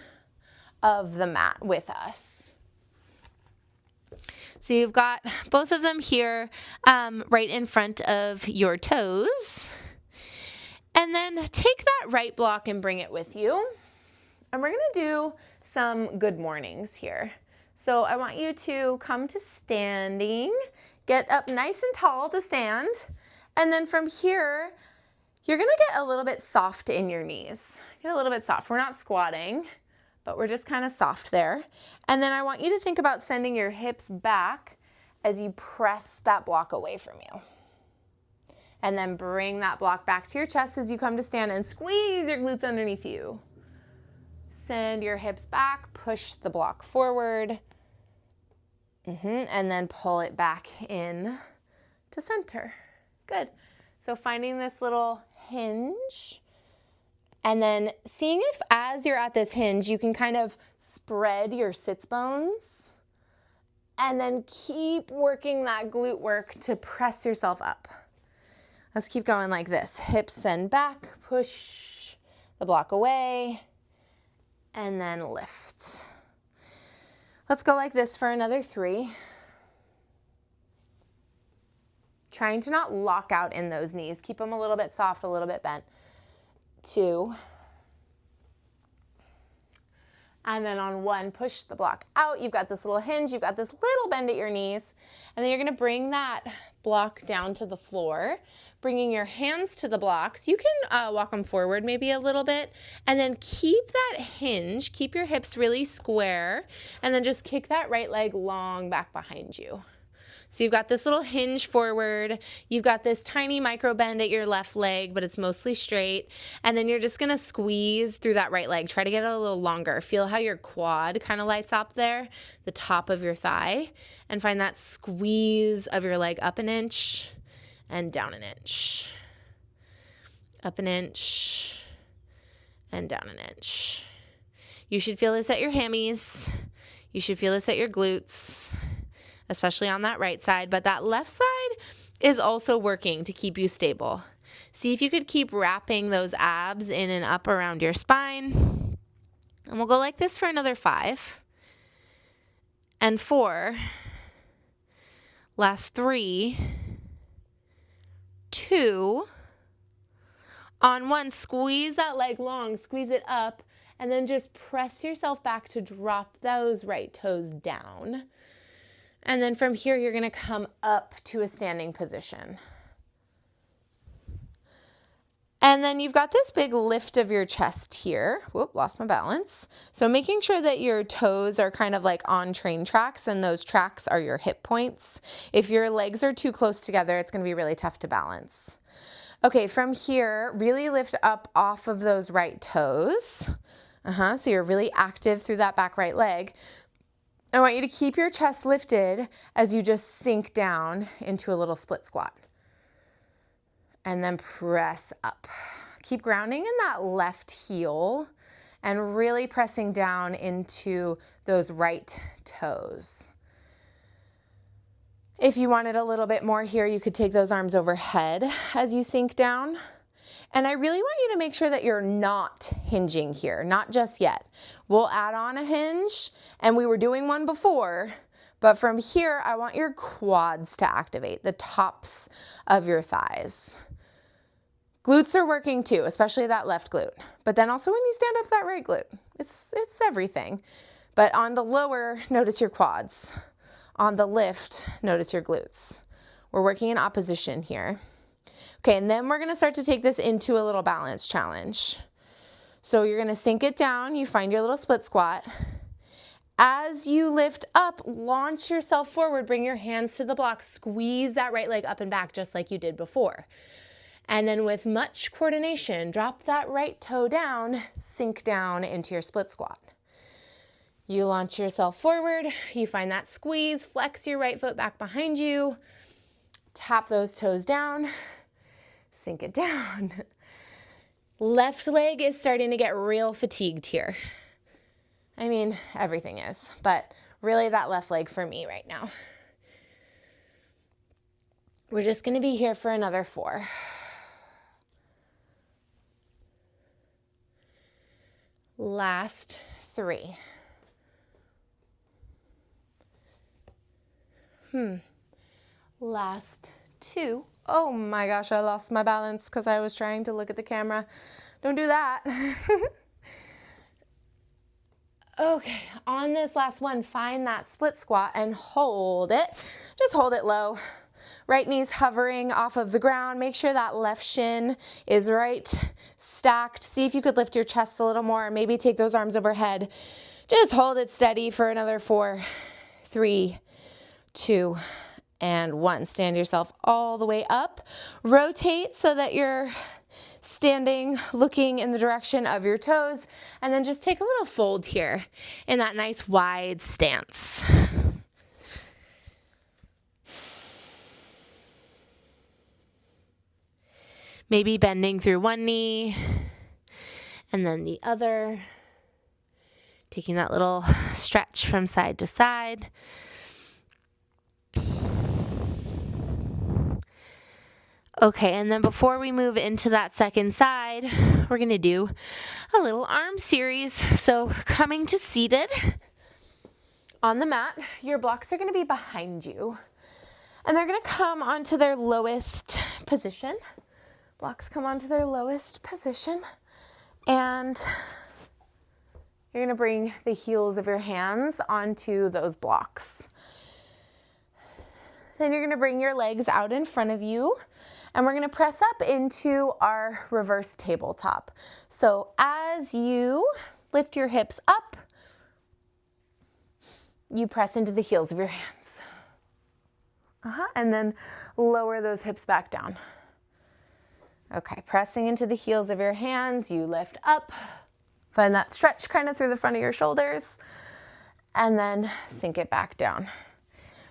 of the mat with us. So you've got both of them here right in front of your toes. And then take that right block and bring it with you. And we're gonna do some good mornings here. So I want you to come to standing, get up nice and tall to stand. And then from here, you're gonna get a little bit soft in your knees. Get a little bit soft. We're not squatting, but we're just kind of soft there. And then I want you to think about sending your hips back as you press that block away from you. And then bring that block back to your chest as you come to stand and squeeze your glutes underneath you. Send your hips back, push the block forward, and then pull it back in to center. Good. So finding this little hinge, and then seeing if as you're at this hinge, you can kind of spread your sits bones, and then keep working that glute work to press yourself up. Let's keep going like this. Hips send back, push the block away, and then lift. Let's go like this for another 3. Trying to not lock out in those knees. Keep them a little bit soft, a little bit bent. 2. And then on 1, push the block out. You've got this little hinge, you've got this little bend at your knees, and then you're gonna bring that block down to the floor, bringing your hands to the blocks. You can walk them forward maybe a little bit, and then keep that hinge, keep your hips really square, and then just kick that right leg long back behind you. So you've got this little hinge forward, you've got this tiny micro bend at your left leg, but it's mostly straight. And then you're just gonna squeeze through that right leg. Try to get it a little longer. Feel how your quad kind of lights up there, the top of your thigh, and find that squeeze of your leg up an inch and down an inch. Up an inch and down an inch. You should feel this at your hammies. You should feel this at your glutes, especially on that right side, but that left side is also working to keep you stable. See if you could keep wrapping those abs in and up around your spine. And we'll go like this for another 5. And 4. Last 3. 2. On 1, squeeze that leg long, squeeze it up, and then just press yourself back to drop those right toes down. And then from here, you're gonna come up to a standing position. And then you've got this big lift of your chest here. Whoop, lost my balance. So making sure that your toes are kind of like on train tracks, and those tracks are your hip points. If your legs are too close together, it's gonna be really tough to balance. Okay, from here, really lift up off of those right toes. So you're really active through that back right leg. I want you to keep your chest lifted as you just sink down into a little split squat. And then press up. Keep grounding in that left heel and really pressing down into those right toes. If you wanted a little bit more here, you could take those arms overhead as you sink down. And I really want you to make sure that you're not hinging here, not just yet. We'll add on a hinge, and we were doing one before, but from here, I want your quads to activate, the tops of your thighs. Glutes are working too, especially that left glute. But then also when you stand up that right glute, it's everything. But on the lower, notice your quads. On the lift, notice your glutes. We're working in opposition here. Okay, and then we're gonna start to take this into a little balance challenge. So you're gonna sink it down, you find your little split squat. As you lift up, launch yourself forward, bring your hands to the block, squeeze that right leg up and back just like you did before. And then with much coordination, drop that right toe down, sink down into your split squat. You launch yourself forward, you find that squeeze, flex your right foot back behind you, tap those toes down, sink it down. Left leg is starting to get real fatigued here. I mean, everything is, but really that left leg for me right now. We're just going to be here for another 4. Last 3. Last 2. Oh my gosh, I lost my balance because I was trying to look at the camera. Don't do that. Okay, on this last one, find that split squat and hold it. Just hold it low. Right knee's hovering off of the ground. Make sure that left shin is right stacked. See if you could lift your chest a little more. Maybe take those arms overhead. Just hold it steady for another 4, 3, 2, and 1. Stand yourself all the way up. Rotate so that you're standing, looking in the direction of your toes, and then just take a little fold here in that nice wide stance. Maybe bending through one knee and then the other, taking that little stretch from side to side. Okay, and then before we move into that second side, we're going to do a little arm series. So coming to seated on the mat, your blocks are going to be behind you, and they're going to come onto their lowest position. Blocks come onto their lowest position, and you're going to bring the heels of your hands onto those blocks. Then you're going to bring your legs out in front of you, and we're going to press up into our reverse tabletop. So as you lift your hips up, you press into the heels of your hands. And then lower those hips back down. Okay, pressing into the heels of your hands, you lift up. Find that stretch kind of through the front of your shoulders, and then sink it back down.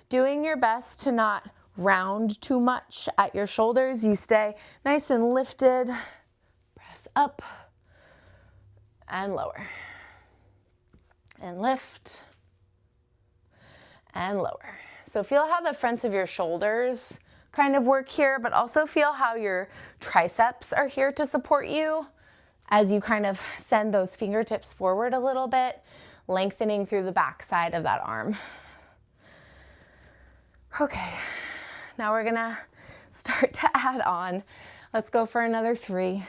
Doing your best to not round too much at your shoulders. You stay nice and lifted. Press up and lower. And lift and lower. So feel how the fronts of your shoulders kind of work here, but also feel how your triceps are here to support you as you kind of send those fingertips forward a little bit, lengthening through the back side of that arm. Okay, now we're gonna start to add on. Let's go for another 3.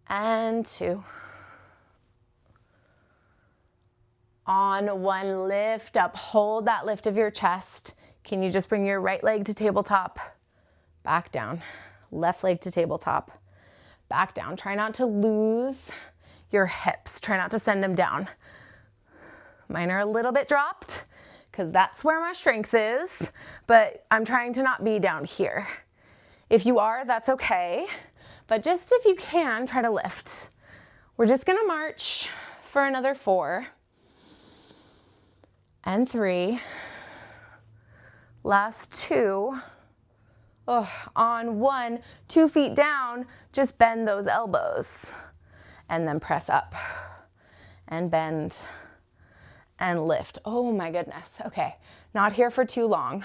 And 2. On 1, lift up, hold that lift of your chest. Can you just bring your right leg to tabletop? Back down. Left leg to tabletop. Back down. Try not to lose your hips. Try not to send them down. Mine are a little bit dropped because that's where my strength is, but I'm trying to not be down here. If you are, that's okay, but just if you can, try to lift. We're just gonna march for another 4 and 3. Last 2. On 1, 2 feet down, just bend those elbows and then press up and bend and lift. Oh my goodness. Okay, not here for too long.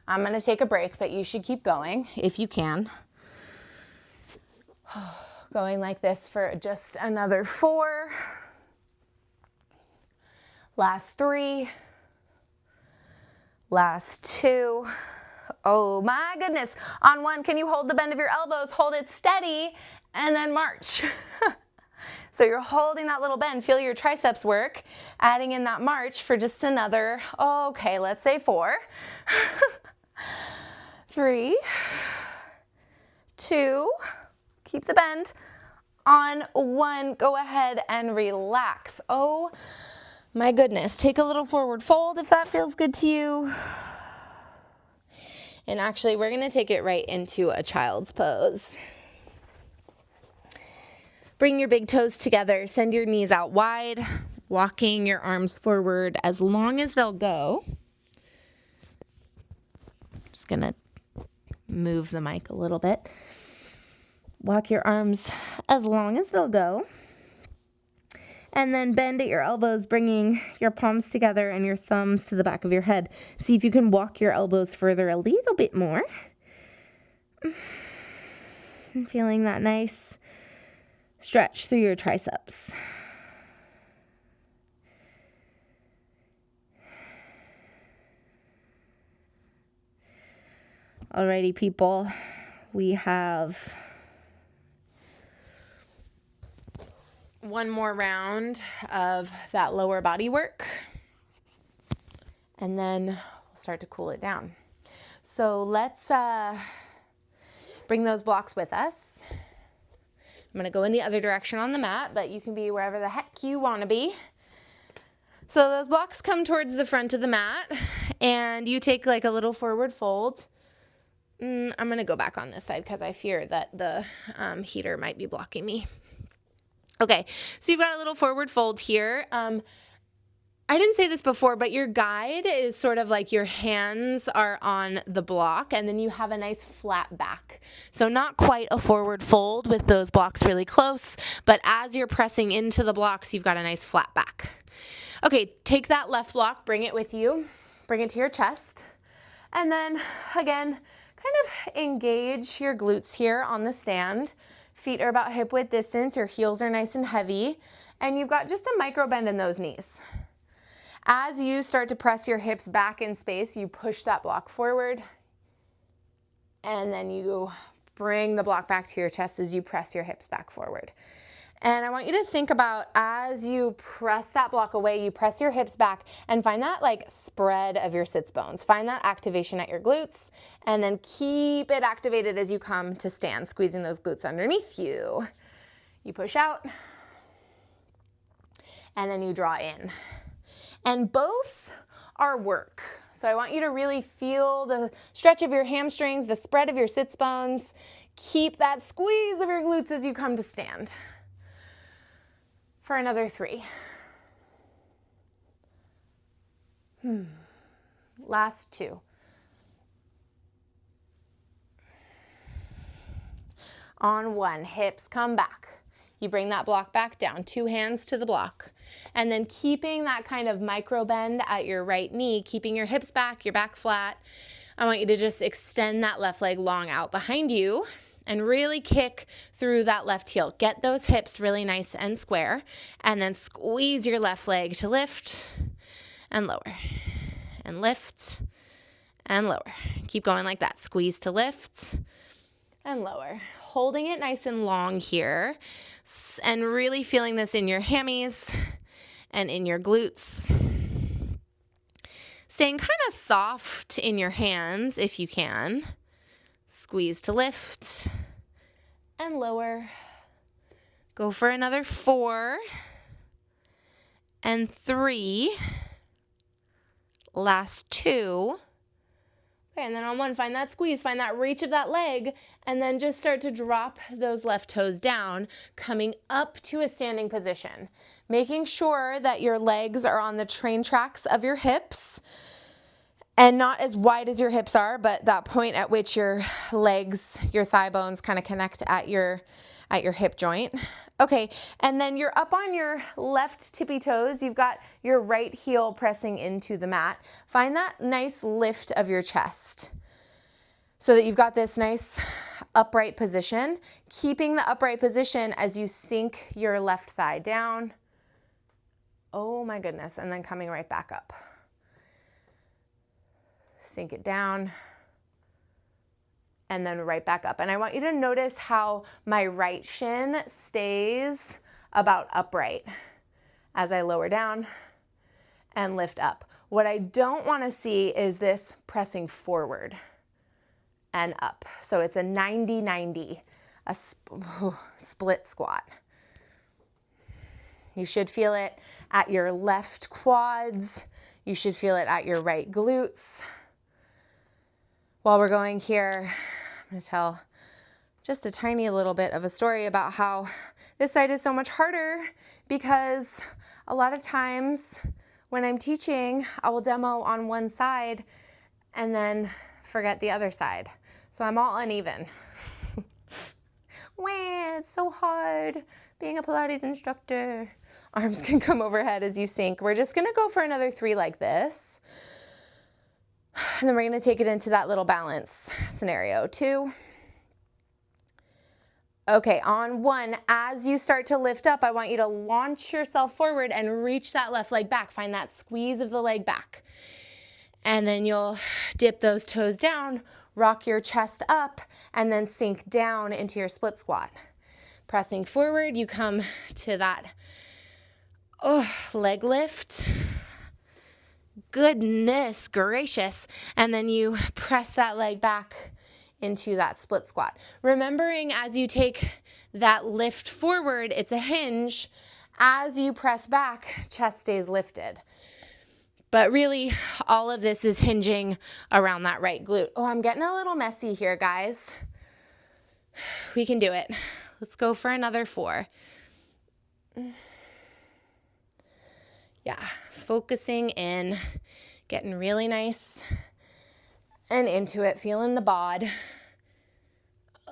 I'm gonna take a break, but you should keep going if you can. Going like this for just another 4. Last 3. Last 2. Oh my goodness. On 1, can you hold the bend of your elbows? Hold it steady and then march. So you're holding that little bend. Feel your triceps work. Adding in that march for just another, okay, let's say 4. 3. 2. Keep the bend. On 1, go ahead and relax. Oh my goodness. Take a little forward fold if that feels good to you. And actually, we're going to take it right into a child's pose. Bring your big toes together. Send your knees out wide, walking your arms forward as long as they'll go. Just going to move the mic a little bit. Walk your arms as long as they'll go. And then bend at your elbows, bringing your palms together and your thumbs to the back of your head. See if you can walk your elbows further a little bit more. And feeling that nice stretch through your triceps. Alrighty, people, we have one more round of that lower body work, and then we'll start to cool it down. So let's bring those blocks with us. I'm gonna go in the other direction on the mat, but you can be wherever the heck you wanna be. So those blocks come towards the front of the mat, and you take like a little forward fold. I'm gonna go back on this side because I fear that the heater might be blocking me. Okay, so you've got a little forward fold here. I didn't say this before, but your guide is sort of like your hands are on the block, and then you have a nice flat back. So not quite a forward fold with those blocks really close, but as you're pressing into the blocks, you've got a nice flat back. Okay, take that left block, bring it with you, bring it to your chest, and then again, kind of engage your glutes here on the stand. Feet are about hip width distance, your heels are nice and heavy, and you've got just a micro bend in those knees. As you start to press your hips back in space, you push that block forward, and then you bring the block back to your chest as you press your hips back forward. And I want you to think about as you press that block away, you press your hips back and find that like spread of your sits bones. Find that activation at your glutes, and then keep it activated as you come to stand, squeezing those glutes underneath you. You push out, and then you draw in. And both are work. So I want you to really feel the stretch of your hamstrings, the spread of your sits bones. Keep that squeeze of your glutes as you come to stand. For another 3. Last 2. On 1, hips come back. You bring that block back down, 2 hands to the block. And then keeping that kind of micro bend at your right knee, keeping your hips back, your back flat. I want you to just extend that left leg long out behind you and really kick through that left heel. Get those hips really nice and square, and then squeeze your left leg to lift and lower, and lift and lower. Keep going like that. Squeeze to lift and lower. Holding it nice and long here, and really feeling this in your hammies and in your glutes. Staying kind of soft in your hands if you can. Squeeze to lift and lower. Go for another 4 and 3. Last 2. Okay, and then on 1, find that squeeze, find that reach of that leg, and then just start to drop those left toes down, coming up to a standing position. Making sure that your legs are on the train tracks of your hips, and not as wide as your hips are, but that point at which your legs, your thigh bones kind of connect at your hip joint. Okay, and then you're up on your left tippy toes. You've got your right heel pressing into the mat. Find that nice lift of your chest so that you've got this nice upright position. Keeping the upright position as you sink your left thigh down. Oh my goodness, and then coming right back up. Sink it down, and then right back up. And I want you to notice how my right shin stays about upright as I lower down and lift up. What I don't want to see is this pressing forward and up. So it's a 90-90, a split squat. You should feel it at your left quads. You should feel it at your right glutes. While we're going here, I'm going to tell just a tiny little bit of a story about how this side is so much harder, because a lot of times when I'm teaching, I will demo on one side and then forget the other side. So I'm all uneven. Wah, it's so hard being a Pilates instructor. Arms can come overhead as you sink. We're just gonna go for another 3 like this. And then we're gonna take it into that little balance scenario. 2. Okay, on 1, as you start to lift up, I want you to launch yourself forward and reach that left leg back. Find that squeeze of the leg back. And then you'll dip those toes down, rock your chest up, and then sink down into your split squat. Pressing forward, you come to that leg lift. Goodness gracious. And then you press that leg back into that split squat. Remembering as you take that lift forward, it's a hinge. As you press back, chest stays lifted. But really, all of this is hinging around that right glute. Oh, I'm getting a little messy here, guys. We can do it. Let's go for another 4. Yeah, focusing in, getting really nice and into it, feeling the bod.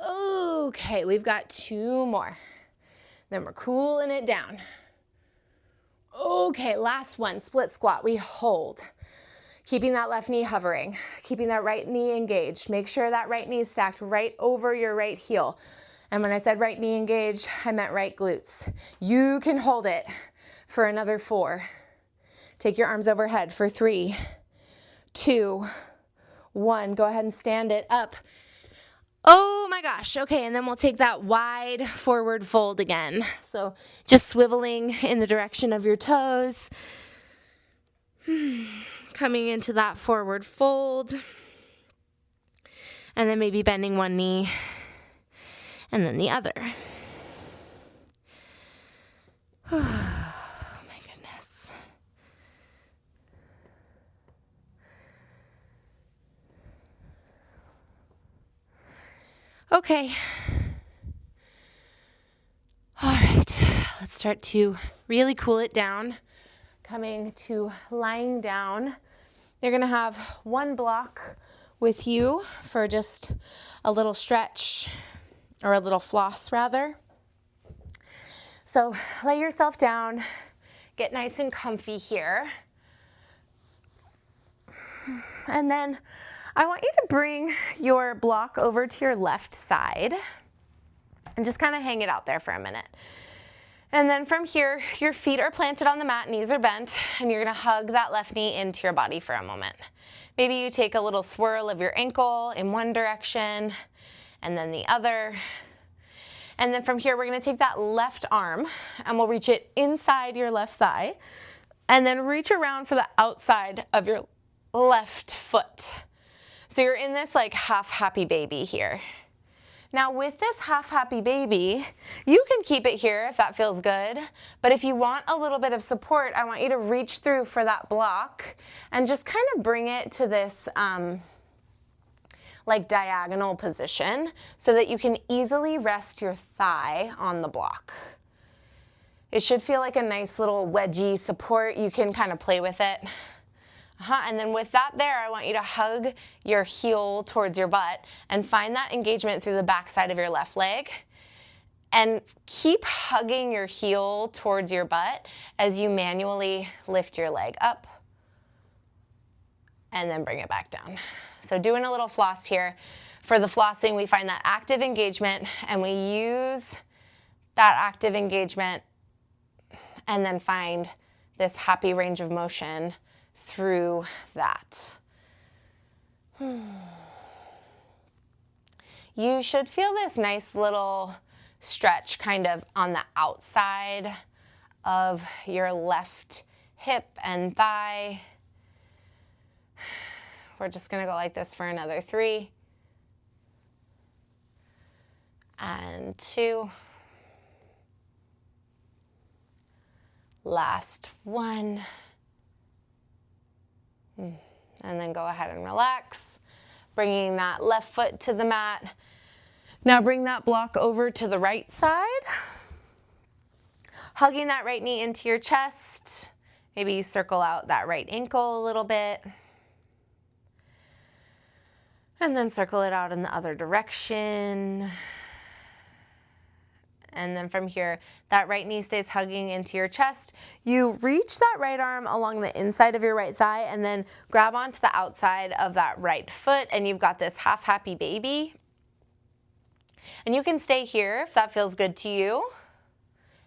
Okay, we've got 2 more. Then we're cooling it down. Okay, last one, split squat. We hold, keeping that left knee hovering, keeping that right knee engaged. Make sure that right knee is stacked right over your right heel. And when I said right knee engaged, I meant right glutes. You can hold it for another 4. Take your arms overhead for 3, 2, 1. Go ahead and stand it up. Oh my gosh. Okay, and then we'll take that wide forward fold again. So just swiveling in the direction of your toes. Coming into that forward fold. And then maybe bending one knee and then the other. Oh my goodness. Okay. All right, let's start to really cool it down. Coming to lying down. You're gonna have 1 block with you for just a little stretch, or a little floss rather. So lay yourself down, get nice and comfy here. And then I want you to bring your block over to your left side and just kind of hang it out there for a minute. And then from here, your feet are planted on the mat, knees are bent, and you're gonna hug that left knee into your body for a moment. Maybe you take a little swirl of your ankle in one direction and then the other. And then from here, we're gonna take that left arm and we'll reach it inside your left thigh and then reach around for the outside of your left foot. So you're in this like half happy baby here. Now with this half happy baby, you can keep it here if that feels good, but if you want a little bit of support, I want you to reach through for that block and just kind of bring it to this like diagonal position so that you can easily rest your thigh on the block. It should feel like a nice little wedgie support. You can kind of play with it. And then with that there, I want you to hug your heel towards your butt and find that engagement through the back side of your left leg. And keep hugging your heel towards your butt as you manually lift your leg up and then bring it back down. So doing a little floss here. For the flossing, we find that active engagement and we use that active engagement and then find this happy range of motion through that. You should feel this nice little stretch kind of on the outside of your left hip and thigh. We're just gonna go like this for another 3 and 2. Last 1. And then go ahead and relax, bringing that left foot to the mat. Now bring that block over to the right side, hugging that right knee into your chest. Maybe you circle out that right ankle a little bit. And then circle it out in the other direction. And then from here, that right knee stays hugging into your chest. You reach that right arm along the inside of your right thigh and then grab onto the outside of that right foot, and you've got this half happy baby. And you can stay here if that feels good to you.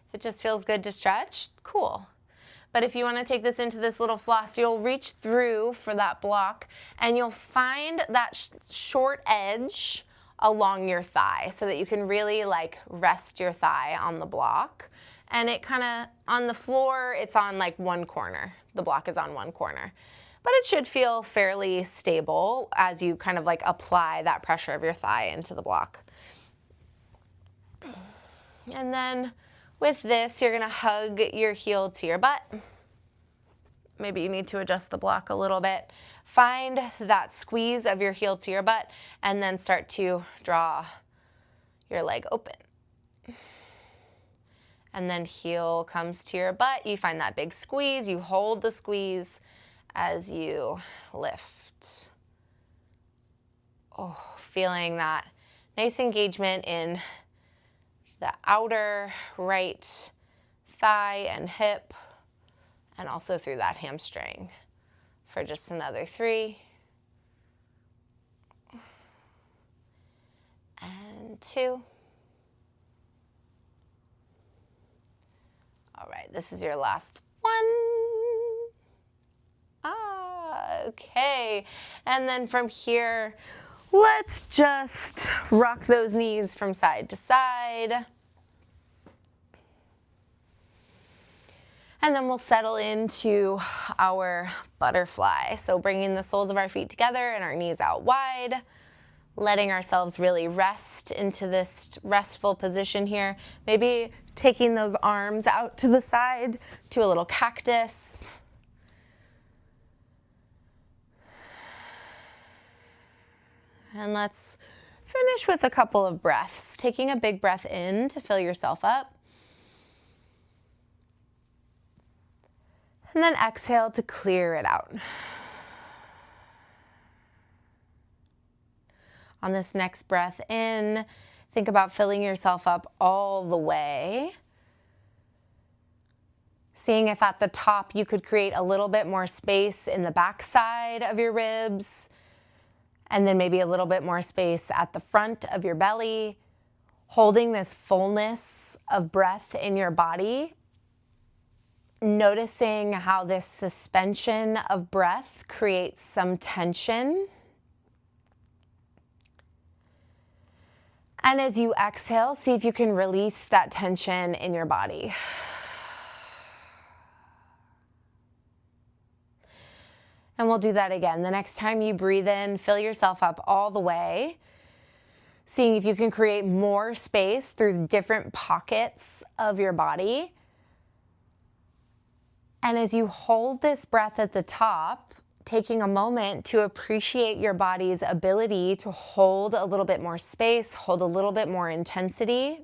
If it just feels good to stretch, cool. But if you want to take this into this little floss, you'll reach through for that block and you'll find that short edge along your thigh so that you can really like rest your thigh on the block. And it kind of, on the floor, it's on like one corner. The block is on one corner. But it should feel fairly stable as you kind of like apply that pressure of your thigh into the block. And then with this, you're gonna hug your heel to your butt. Maybe you need to adjust the block a little bit. Find that squeeze of your heel to your butt and then start to draw your leg open. And then heel comes to your butt. You find that big squeeze. You hold the squeeze as you lift. Oh, feeling that nice engagement in the outer right thigh and hip, and also through that hamstring. For just another 3. And 2. All right, this is your last one. Okay. And then from here, let's just rock those knees from side to side. And then we'll settle into our butterfly. So bringing the soles of our feet together and our knees out wide, letting ourselves really rest into this restful position here. Maybe taking those arms out to the side to a little cactus. And let's finish with a couple of breaths. Taking a big breath in to fill yourself up. And then exhale to clear it out. On this next breath in, think about filling yourself up all the way. Seeing if at the top you could create a little bit more space in the back side of your ribs, and then maybe a little bit more space at the front of your belly, holding this fullness of breath in your body. Noticing how this suspension of breath creates some tension. And as you exhale, see if you can release that tension in your body. And we'll do that again. The next time you breathe in, fill yourself up all the way. Seeing if you can create more space through different pockets of your body. And as you hold this breath at the top, taking a moment to appreciate your body's ability to hold a little bit more space, hold a little bit more intensity.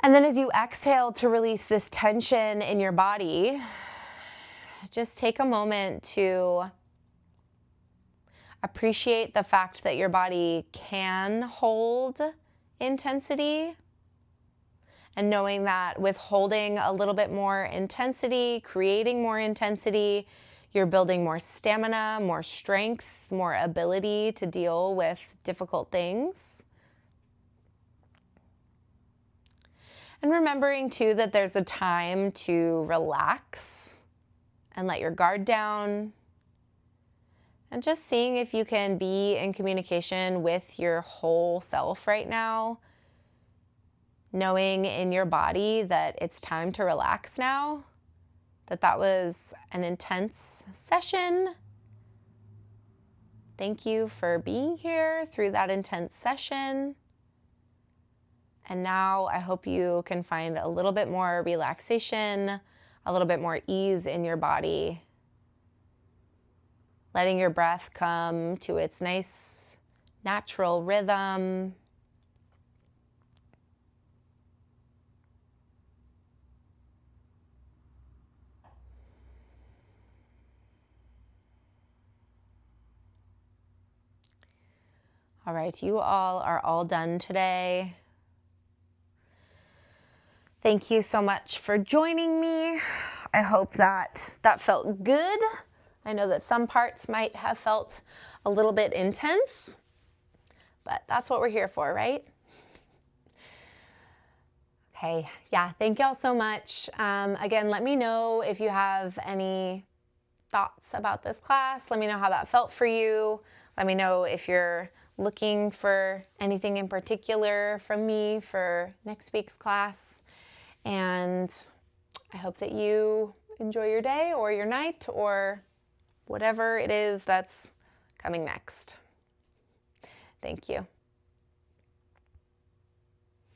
And then as you exhale to release this tension in your body, just take a moment to appreciate the fact that your body can hold intensity. And knowing that with holding a little bit more intensity, creating more intensity, you're building more stamina, more strength, more ability to deal with difficult things. And remembering too that there's a time to relax and let your guard down. And just seeing if you can be in communication with your whole self right now. Knowing in your body that it's time to relax now, that was an intense session. Thank you for being here through that intense session. And now I hope you can find a little bit more relaxation, a little bit more ease in your body. Letting your breath come to its nice, natural rhythm. All right, you all are all done today. Thank you so much for joining me. I hope that felt good. I know that some parts might have felt a little bit intense, but that's what we're here for, right? Okay, yeah, thank y'all so much. Again, let me know if you have any thoughts about this class. Let me know how that felt for you. Let me know if you're looking for anything in particular from me for next week's class. And I hope that you enjoy your day or your night or whatever it is that's coming next. Thank you.